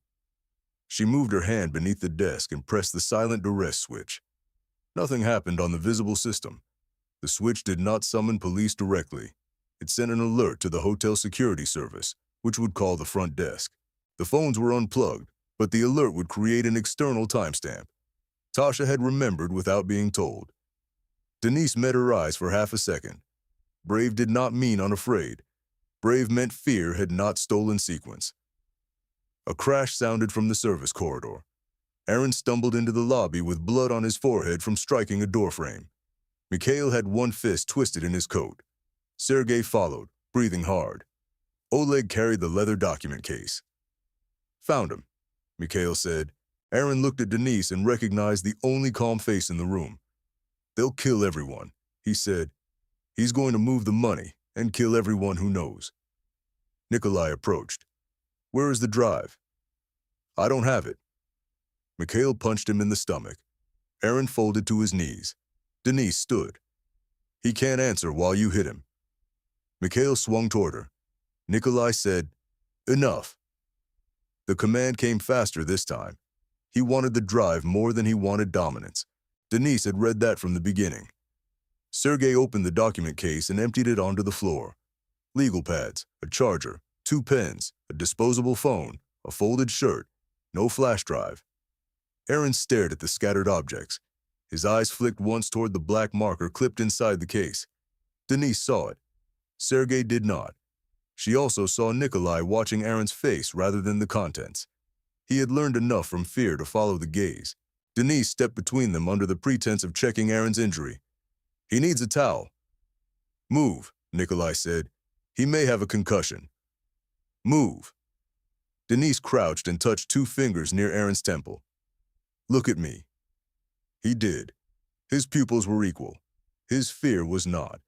She moved her hand beneath the desk and pressed the silent duress switch. Nothing happened on the visible system. The switch did not summon police directly. It sent an alert to the hotel security service, which would call the front desk. The phones were unplugged, but the alert would create an external timestamp. Tasha had remembered without being told. Denise met her eyes for half a second. Brave did not mean unafraid. Brave meant fear had not stolen sequence. A crash sounded from the service corridor. Aaron stumbled into the lobby with blood on his forehead from striking a doorframe. Mikhail had one fist twisted in his coat. Sergei followed, breathing hard. Oleg carried the leather document case. Found him, Mikhail said. Aaron looked at Denise and recognized the only calm face in the room. They'll kill everyone, he said. He's going to move the money and kill everyone who knows. Nikolai approached. Where is the drive? I don't have it. Mikhail punched him in the stomach. Aaron folded to his knees. Denise stood. He can't answer while you hit him. Mikhail swung toward her. Nikolai said, Enough. The command came faster this time. He wanted the drive more than he wanted dominance. Denise had read that from the beginning. Sergei opened the document case and emptied it onto the floor. Legal pads, a charger, 2 pens, a disposable phone, a folded shirt, no flash drive. Aaron stared at the scattered objects. His eyes flicked once toward the black marker clipped inside the case. Denise saw it. Sergei did not. She also saw Nikolai watching Aaron's face rather than the contents. He had learned enough from fear to follow the gaze. Denise stepped between them under the pretense of checking Aaron's injury. He needs a towel. Move, Nikolai said. He may have a concussion. Move. Denise crouched and touched 2 fingers near Aaron's temple. Look at me. He did. His pupils were equal. His fear was not.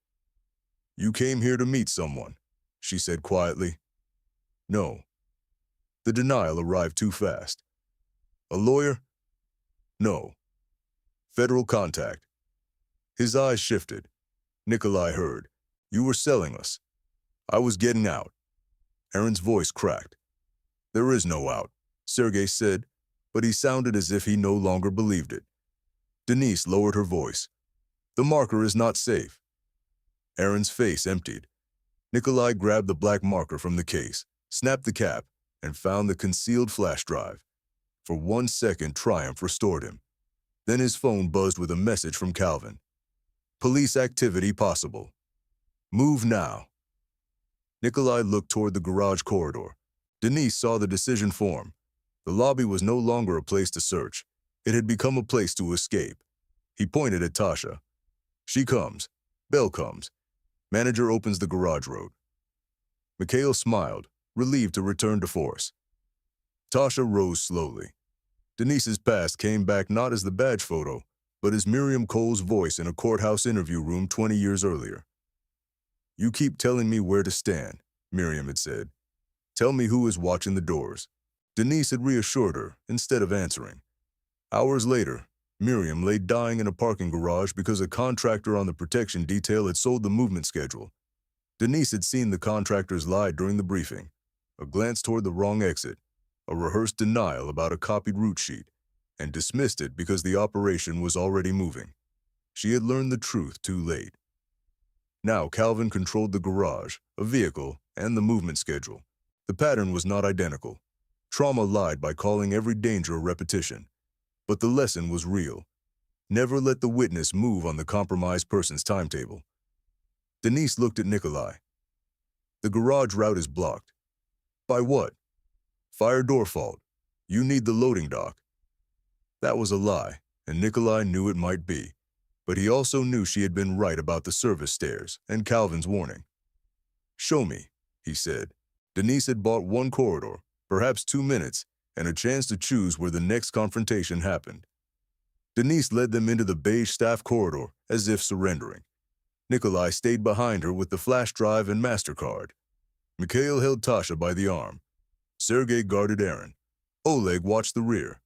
You came here to meet someone, she said quietly. No. The denial arrived too fast. A lawyer? No. Federal contact. His eyes shifted. Nikolai heard. You were selling us. I was getting out. Aaron's voice cracked. There is no out, Sergei said, but he sounded as if he no longer believed it. Denise lowered her voice. The marker is not safe. Aaron's face emptied. Nikolai grabbed the black marker from the case, snapped the cap, and found the concealed flash drive. For 1 second, triumph restored him. Then his phone buzzed with a message from Calvin. Police activity possible. Move now. Nikolai looked toward the garage corridor. Denise saw the decision form. The lobby was no longer a place to search. It had become a place to escape. He pointed at Tasha. She comes. Bell comes. Manager opens the garage road. Mikhail smiled, relieved to return to force. Tasha rose slowly. Denise's past came back not as the badge photo, but as Miriam Cole's voice in a courthouse interview room 20 years earlier. "You keep telling me where to stand," Miriam had said. "Tell me who is watching the doors." Denise had reassured her instead of answering. Hours later, Miriam lay dying in a parking garage because a contractor on the protection detail had sold the movement schedule. Denise had seen the contractor's lie during the briefing, a glance toward the wrong exit, a rehearsed denial about a copied route sheet, and dismissed it because the operation was already moving. She had learned the truth too late. Now Calvin controlled the garage, a vehicle, and the movement schedule. The pattern was not identical. Trauma lied by calling every danger a repetition. But the lesson was real. Never let the witness move on the compromised person's timetable. Denise looked at Nikolai. "The garage route is blocked." "By what?" "Fire door fault. You need the loading dock." That was a lie, and Nikolai knew it might be. But he also knew she had been right about the service stairs and Calvin's warning. "Show me," he said. Denise had bought one corridor, perhaps 2 minutes, and a chance to choose where the next confrontation happened. Denise led them into the beige staff corridor, as if surrendering. Nikolai stayed behind her with the flash drive and MasterCard. Mikhail held Tasha by the arm. Sergei guarded Aaron. Oleg watched the rear.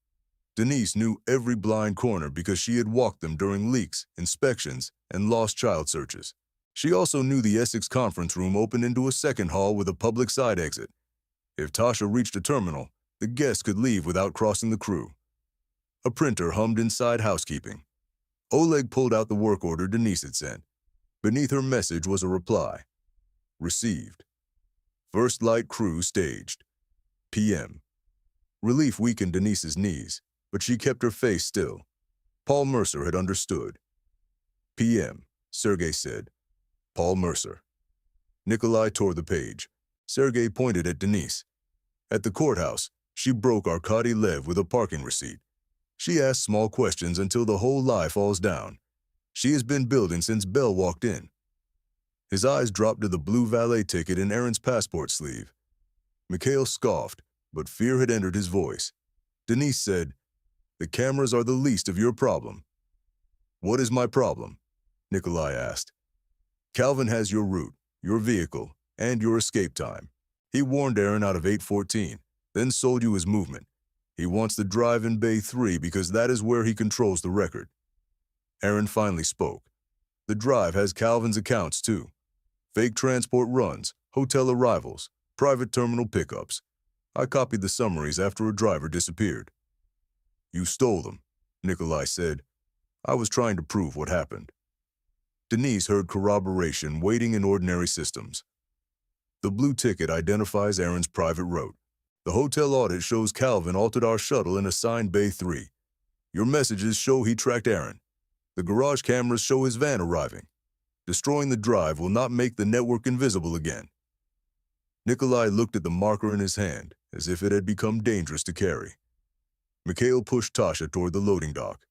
Denise knew every blind corner because she had walked them during leaks, inspections, and lost child searches. She also knew the Essex conference room opened into a second hall with a public side exit. If Tasha reached a terminal, the guests could leave without crossing the crew. A printer hummed inside housekeeping. Oleg pulled out the work order Denise had sent. Beneath her message was a reply. Received. First light crew staged. PM. Relief weakened Denise's knees, but she kept her face still. Paul Mercer had understood. PM, Sergei said. Paul Mercer. Nikolai tore the page. Sergei pointed at Denise. At the courthouse, she broke Arkady Lev with a parking receipt. She asked small questions until the whole lie falls down. She has been building since Bell walked in. His eyes dropped to the blue valet ticket in Aaron's passport sleeve. Mikhail scoffed, but fear had entered his voice. Denise said, "The cameras are the least of your problem." "What is my problem?" Nikolai asked. "Calvin has your route, your vehicle, and your escape time. He warned Aaron out of 814, then sold you his movement. He wants the drive in Bay 3 because that is where he controls the record." Aaron finally spoke. "The drive has Calvin's accounts too. Fake transport runs, hotel arrivals, private terminal pickups. I copied the summaries after a driver disappeared." "You stole them," Nikolai said. "I was trying to prove what happened." Denise heard corroboration waiting in ordinary systems. The blue ticket identifies Aaron's private route. The hotel audit shows Calvin altered our shuttle and assigned Bay 3. Your messages show he tracked Aaron. The garage cameras show his van arriving. Destroying the drive will not make the network invisible again. Nikolai looked at the marker in his hand, as if it had become dangerous to carry. Mikhail pushed Tasha toward the loading dock.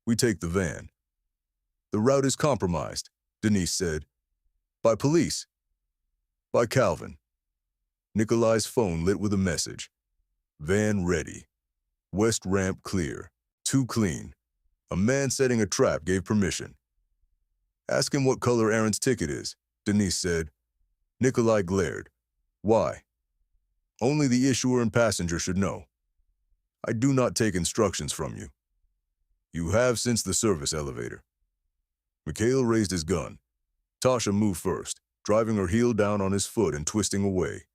"We take the van." "The route is compromised," Denise said. "By police." "By Calvin." Nikolai's phone lit with a message. "Van ready. West ramp clear. Too clean. A man setting a trap gave permission." "Ask him what color Aaron's ticket is," Denise said. Nikolai glared. "Why?" "Only the issuer and passenger should know." "I do not take instructions from you." "You have since the service elevator." Mikhail raised his gun. Tasha moved first, driving her heel down on his foot and twisting away.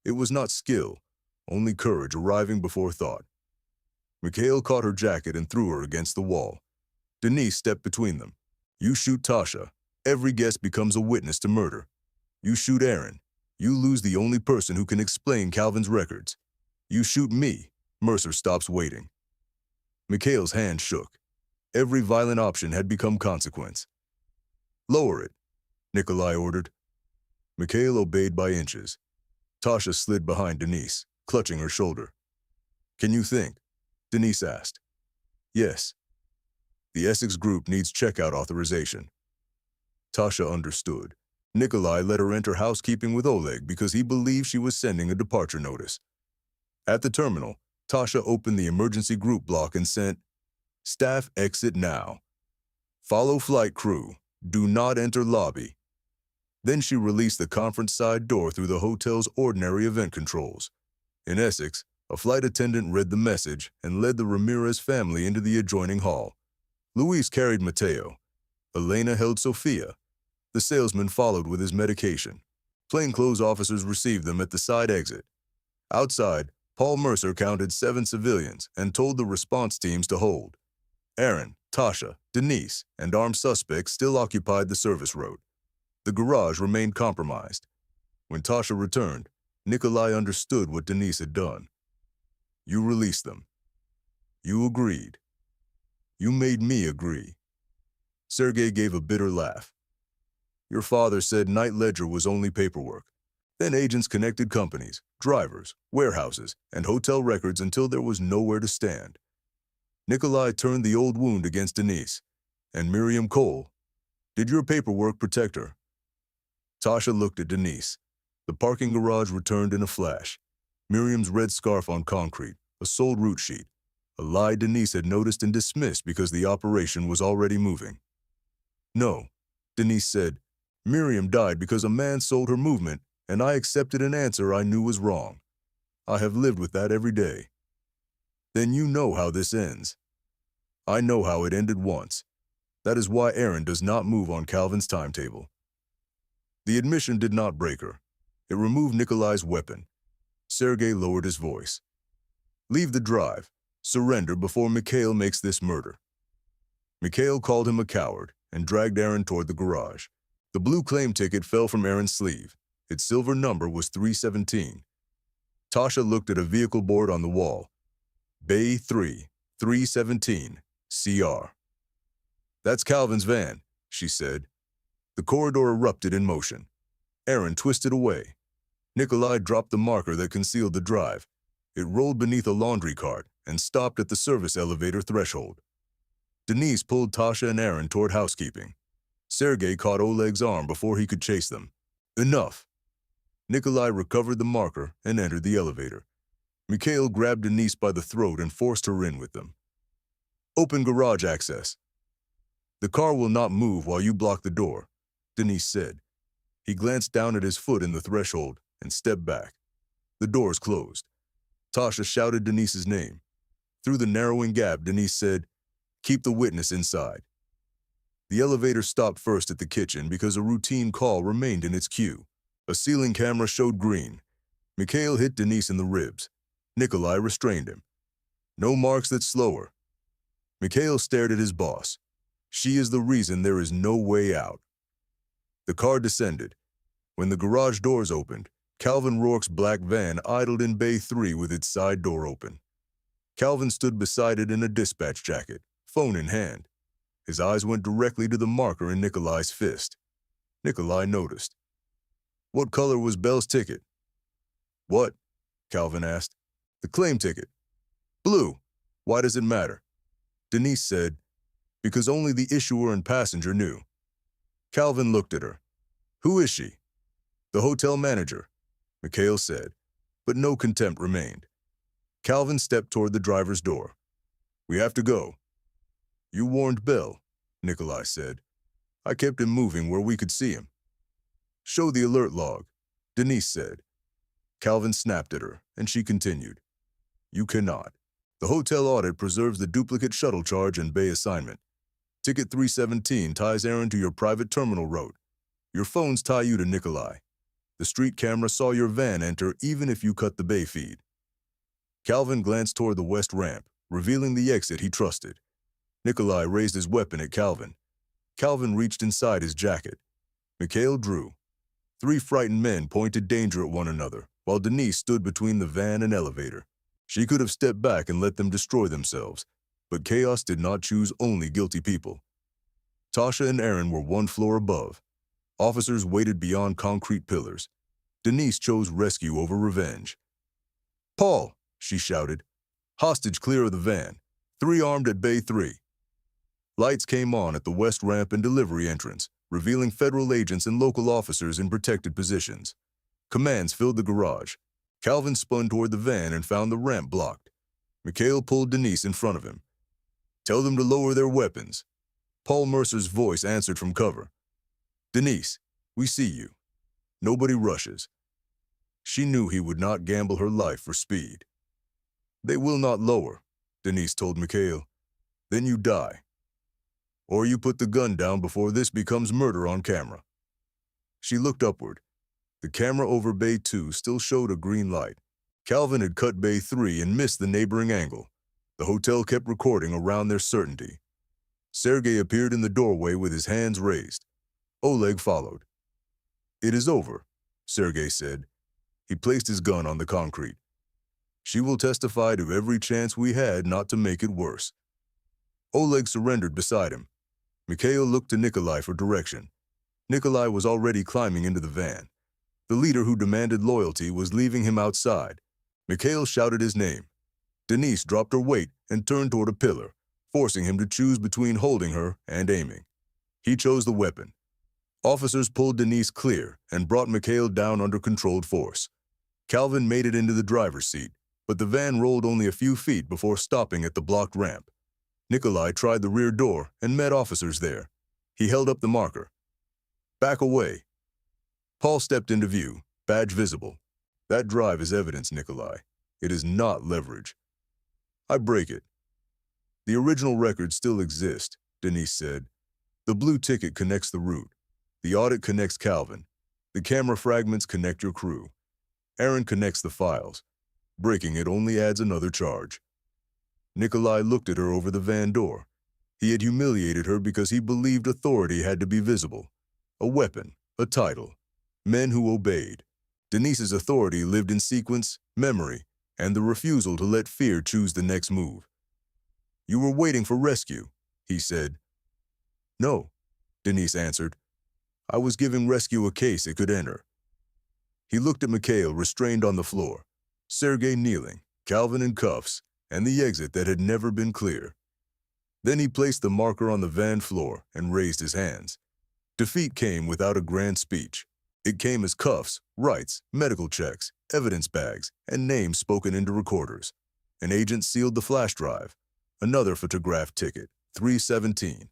It was not skill, only courage arriving before thought. Mikhail caught her jacket and threw her against the wall. Denise stepped between them. "You shoot Tasha, every guest becomes a witness to murder. You shoot Aaron, you lose the only person who can explain Calvin's records. You shoot me, Mercer stops waiting." Mikhail's hand shook. Every violent option had become consequence. Lower it, Nikolai ordered. Mikhail obeyed by inches. Tasha slid behind Denise, clutching her shoulder. Can you think? Denise asked. Yes. The Essex group needs checkout authorization. Tasha understood. Nikolai let her enter housekeeping with Oleg because he believed she was sending a departure notice. At the terminal, Tasha opened the emergency group block and sent, "Staff exit now. Follow flight crew. Do not enter lobby." Then she released the conference side door through the hotel's ordinary event controls. In Essex, a flight attendant read the message and led the Ramirez family into the adjoining hall. Luis carried Mateo. Elena held Sophia. The salesman followed with his medication. Plainclothes officers received them at the side exit. Outside, Paul Mercer counted 7 civilians and told the response teams to hold. Aaron, Tasha, Denise, and armed suspects still occupied the service road. The garage remained compromised. When Tasha returned, Nikolai understood what Denise had done. You released them. You agreed. You made me agree. Sergei gave a bitter laugh. Your father said Night Ledger was only paperwork. Then agents connected companies, drivers, warehouses, and hotel records until there was nowhere to stand. Nikolai turned the old wound against Denise. And Miriam Cole. Did your paperwork protect her? Tasha looked at Denise. The parking garage returned in a flash. Miriam's red scarf on concrete, a sold route sheet. A lie Denise had noticed and dismissed because the operation was already moving. No, Denise said. Miriam died because a man sold her movement, and I accepted an answer I knew was wrong. I have lived with that every day. Then you know how this ends. I know how it ended once. That is why Aaron does not move on Calvin's timetable. The admission did not break her. It removed Nikolai's weapon. Sergei lowered his voice. Leave the drive. Surrender before Mikhail makes this murder. Mikhail called him a coward and dragged Aaron toward the garage. The blue claim ticket fell from Aaron's sleeve. Its silver number was 317. Tasha looked at a vehicle board on the wall. Bay 3, 317, CR. That's Calvin's van, she said. The corridor erupted in motion. Aaron twisted away. Nikolai dropped the marker that concealed the drive. It rolled beneath a laundry cart and stopped at the service elevator threshold. Denise pulled Tasha and Aaron toward housekeeping. Sergei caught Oleg's arm before he could chase them. Enough. Nikolai recovered the marker and entered the elevator. Mikhail grabbed Denise by the throat and forced her in with them. Open garage access. The car will not move while you block the door, Denise said. He glanced down at his foot in the threshold and stepped back. The doors closed. Tasha shouted Denise's name. Through the narrowing gap, Denise said, Keep the witness inside. The elevator stopped first at the kitchen because a routine call remained in its queue. A ceiling camera showed green. Mikhail hit Denise in the ribs. Nikolai restrained him. No marks that slow her. Mikhail stared at his boss. She is the reason there is no way out. The car descended. When the garage doors opened, Calvin Rourke's black van idled in Bay 3 with its side door open. Calvin stood beside it in a dispatch jacket, phone in hand. His eyes went directly to the marker in Nikolai's fist. Nikolai noticed. What color was Bell's ticket? What? Calvin asked. The claim ticket. Blue. Why does it matter? Denise said, Because only the issuer and passenger knew. Calvin looked at her. Who is she? The hotel manager, Mikhail said, but no contempt remained. Calvin stepped toward the driver's door. We have to go. You warned Bell, Nikolai said. I kept him moving where we could see him. Show the alert log, Denise said. Calvin snapped at her, and she continued. You cannot. The hotel audit preserves the duplicate shuttle charge and bay assignment. Ticket 317 ties Aaron to your private terminal route. Your phones tie you to Nikolai. The street camera saw your van enter even if you cut the bay feed. Calvin glanced toward the west ramp, revealing the exit he trusted. Nikolai raised his weapon at Calvin. Calvin reached inside his jacket. Mikhail drew. 3 frightened men pointed danger at one another, while Denise stood between the van and elevator. She could have stepped back and let them destroy themselves, but chaos did not choose only guilty people. Tasha and Aaron were one floor above. Officers waited beyond concrete pillars. Denise chose rescue over revenge. "Paul," she shouted. "Hostage clear of the van. 3 armed at Bay 3. Lights came on at the west ramp and delivery entrance, revealing federal agents and local officers in protected positions. Commands filled the garage. Calvin spun toward the van and found the ramp blocked. Mikhail pulled Denise in front of him. "Tell them to lower their weapons." Paul Mercer's voice answered from cover. "Denise, we see you." Nobody rushes. She knew he would not gamble her life for speed. "They will not lower," Denise told Mikhail. "Then you die. Or you put the gun down before this becomes murder on camera." She looked upward. The camera over Bay 2 still showed a green light. Calvin had cut Bay 3 and missed the neighboring angle. The hotel kept recording around their certainty. Sergei appeared in the doorway with his hands raised. Oleg followed. "It is over," Sergei said. He placed his gun on the concrete. "She will testify to every chance we had not to make it worse." Oleg surrendered beside him. Mikhail looked to Nikolai for direction. Nikolai was already climbing into the van. The leader who demanded loyalty was leaving him outside. Mikhail shouted his name. Denise dropped her weight and turned toward a pillar, forcing him to choose between holding her and aiming. He chose the weapon. Officers pulled Denise clear and brought Mikhail down under controlled force. Calvin made it into the driver's seat, but the van rolled only a few feet before stopping at the blocked ramp. Nikolai tried the rear door and met officers there. He held up the marker. "Back away." Paul stepped into view, badge visible. "That drive is evidence, Nikolai. It is not leverage." "I break it." "The original records still exist," Denise said. "The blue ticket connects the route. The audit connects Calvin. The camera fragments connect your crew. Aaron connects the files. Breaking it only adds another charge." Nikolai looked at her over the van door. He had humiliated her because he believed authority had to be visible. A weapon, a title, men who obeyed. Denise's authority lived in sequence, memory, and the refusal to let fear choose the next move. "You were waiting for rescue," he said. "No," Denise answered. "I was giving rescue a case it could enter." He looked at Mikhail restrained on the floor, Sergei kneeling, Calvin in cuffs, and the exit that had never been clear. Then he placed the marker on the van floor and raised his hands. Defeat came without a grand speech. It came as cuffs, rights, medical checks, evidence bags, and names spoken into recorders. An agent sealed the flash drive. Another photographed ticket, 317.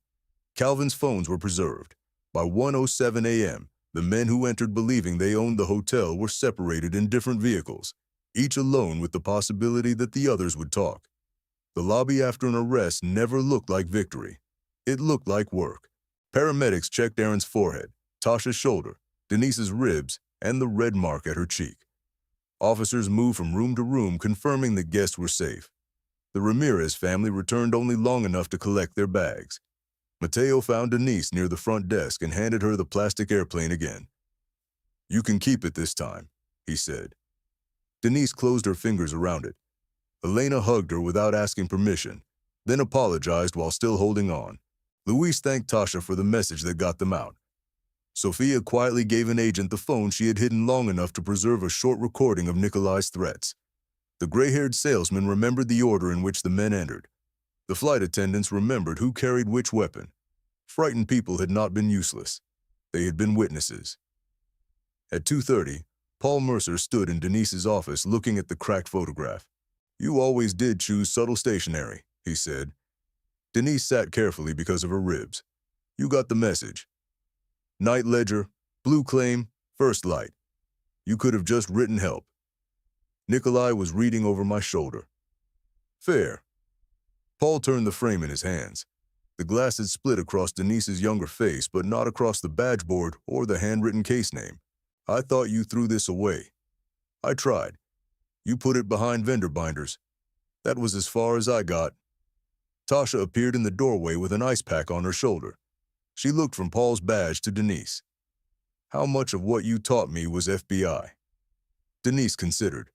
Calvin's phones were preserved. By 1:07 a.m., the men who entered believing they owned the hotel were separated in different vehicles, each alone with the possibility that the others would talk. The lobby after an arrest never looked like victory. It looked like work. Paramedics checked Aaron's forehead, Tasha's shoulder, Denise's ribs, and the red mark at her cheek. Officers moved from room to room confirming that guests were safe. The Ramirez family returned only long enough to collect their bags. Mateo found Denise near the front desk and handed her the plastic airplane again. "You can keep it this time," he said. Denise closed her fingers around it. Elena hugged her without asking permission, then apologized while still holding on. Luis thanked Tasha for the message that got them out. Sophia quietly gave an agent the phone she had hidden long enough to preserve a short recording of Nikolai's threats. The gray-haired salesman remembered the order in which the men entered. The flight attendants remembered who carried which weapon. Frightened people had not been useless. They had been witnesses. At 2:30, Paul Mercer stood in Denise's office looking at the cracked photograph. "You always did choose subtle stationery," he said. Denise sat carefully because of her ribs. "You got the message. Night ledger, blue claim, first light. You could have just written help." Nikolai was reading over my shoulder. "Fair." Paul turned the frame in his hands. The glass had split across Denise's younger face, but not across the badge board or the handwritten case name. "I thought you threw this away." "I tried. You put it behind vendor binders. That was as far as I got." Tasha appeared in the doorway with an ice pack on her shoulder. She looked from Paul's badge to Denise. "How much of what you taught me was FBI?" Denise considered.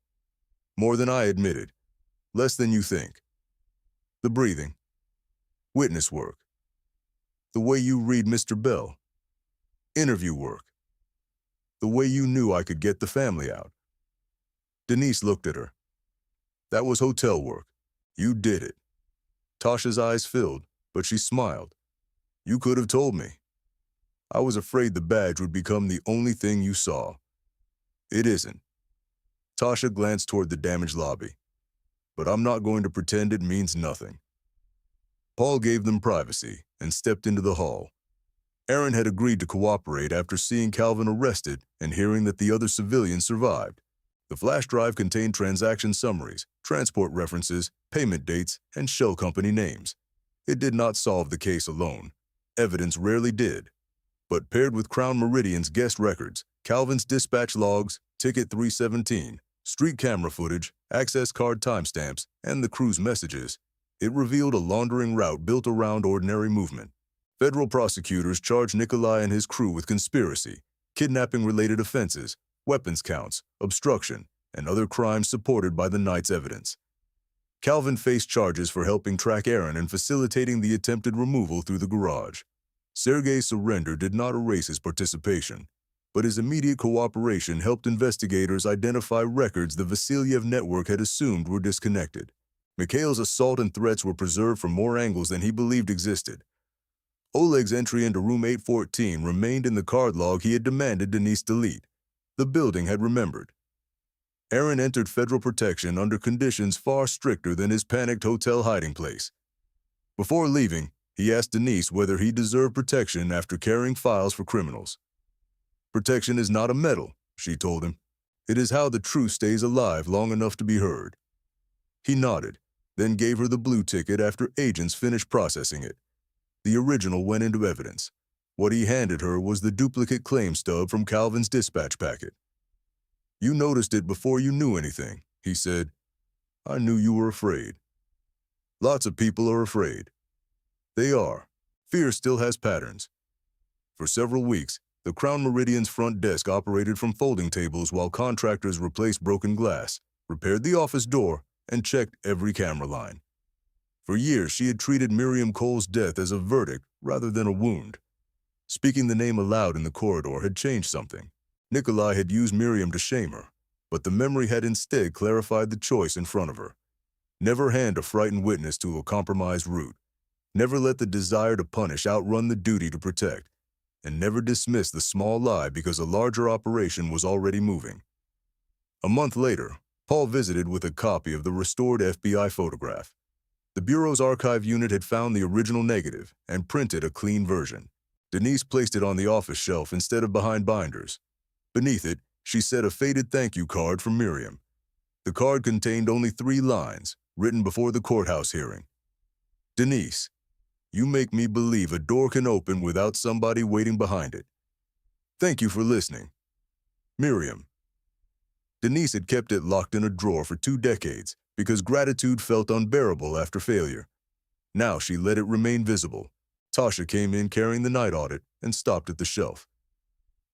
"More than I admitted. Less than you think." "The breathing. Witness work. The way you read Mr. Bell. Interview work. The way you knew I could get the family out. Denise looked at her. That was hotel work. You did it. Tasha's eyes filled, but she smiled. You could have told me. I was afraid the badge would become the only thing you saw. It isn't. Tasha glanced toward the damaged lobby. But I'm not going to pretend it means nothing. Paul gave them privacy and stepped into the hall. Aaron had agreed to cooperate after seeing Calvin arrested and hearing that the other civilians survived. The flash drive contained transaction summaries, transport references, payment dates, and shell company names. It did not solve the case alone. Evidence rarely did. But paired with Crown Meridian's guest records, Calvin's dispatch logs, Ticket 317, street camera footage, access card timestamps, and the crew's messages, it revealed a laundering route built around ordinary movement. Federal prosecutors charged Nikolai and his crew with conspiracy, kidnapping-related offenses, weapons counts, obstruction, and other crimes supported by the night's evidence. Calvin faced charges for helping track Aaron and facilitating the attempted removal through the garage. Sergei's surrender did not erase his participation, but his immediate cooperation helped investigators identify records the Vasiliev network had assumed were disconnected. Mikhail's assault and threats were preserved from more angles than he believed existed. Oleg's entry into room 814 remained in the card log he had demanded Denise delete. The building had remembered. Aaron entered federal protection under conditions far stricter than his panicked hotel hiding place. Before leaving, he asked Denise whether he deserved protection after carrying files for criminals. Protection is not a medal, she told him. It is how the truth stays alive long enough to be heard. He nodded, then gave her the blue ticket after agents finished processing it. The original went into evidence. What he handed her was the duplicate claim stub from Calvin's dispatch packet. You noticed it before you knew anything, he said. I knew you were afraid. Lots of people are afraid. They are. Fear still has patterns. For several weeks, the Crown Meridian's front desk operated from folding tables while contractors replaced broken glass, repaired the office door, and checked every camera line. For years, she had treated Miriam Cole's death as a verdict rather than a wound. Speaking the name aloud in the corridor had changed something. Nikolai had used Miriam to shame her, but the memory had instead clarified the choice in front of her. Never hand a frightened witness to a compromised route. Never let the desire to punish outrun the duty to protect. And never dismiss the small lie because a larger operation was already moving. A month later, Paul visited with a copy of the restored FBI photograph. The Bureau's archive unit had found the original negative and printed a clean version. Denise placed it on the office shelf instead of behind binders. Beneath it, she set a faded thank you card from Miriam. The card contained only 3 lines, written before the courthouse hearing. Denise, you make me believe a door can open without somebody waiting behind it. Thank you for listening. Miriam. Denise had kept it locked in a drawer for 2 decades because gratitude felt unbearable after failure. Now she let it remain visible. Tasha came in carrying the night audit and stopped at the shelf.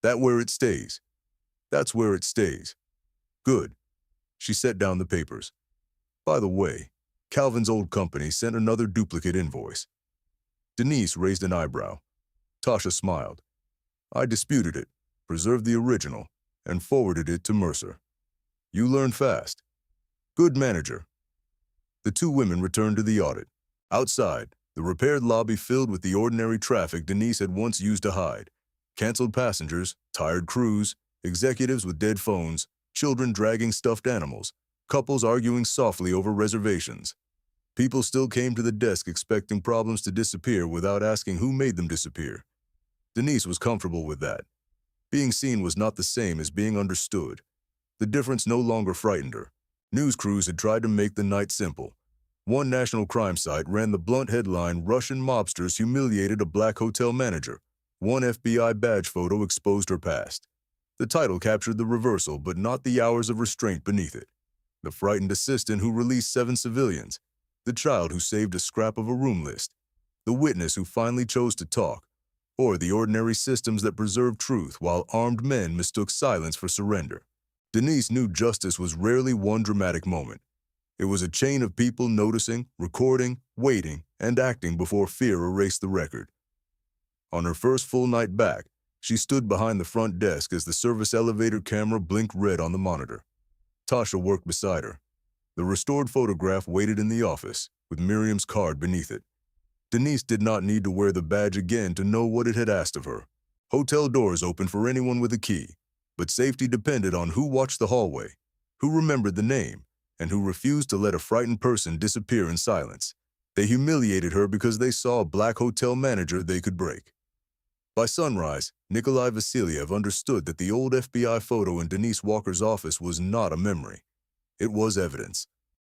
That's where it stays. That's where it stays. Good. She set down the papers. By the way, Calvin's old company sent another duplicate invoice. Denise raised an eyebrow. Tasha smiled. I disputed it, preserved the original, and forwarded it to Mercer. You learn fast. Good manager. The 2 women returned to the audit. Outside, the repaired lobby filled with the ordinary traffic Denise had once used to hide. Canceled passengers, tired crews, executives with dead phones, children dragging stuffed animals, couples arguing softly over reservations. People still came to the desk expecting problems to disappear without asking who made them disappear. Denise was comfortable with that. Being seen was not the same as being understood. The difference no longer frightened her. News crews had tried to make the night simple. One national crime site ran the blunt headline, Russian mobsters humiliated a black hotel manager. One FBI badge photo exposed her past. The title captured the reversal, but not the hours of restraint beneath it. The frightened assistant who released 7 civilians. The child who saved a scrap of a room list. The witness who finally chose to talk. Or the ordinary systems that preserved truth while armed men mistook silence for surrender. Denise knew justice was rarely one dramatic moment. It was a chain of people noticing, recording, waiting, and acting before fear erased the record. On her first full night back, she stood behind the front desk as the service elevator camera blinked red on the monitor. Tasha worked beside her. The restored photograph waited in the office, with Miriam's card beneath it. Denise did not need to wear the badge again to know what it had asked of her. Hotel doors opened for anyone with a key, but safety depended on who watched the hallway, who remembered the name, and who refused to let a frightened person disappear in silence. They humiliated her because they saw a black hotel manager they could break. By sunrise, Nikolai Vasiliev understood that the old FBI photo in Denise Walker's office was not a memory. It was evidence,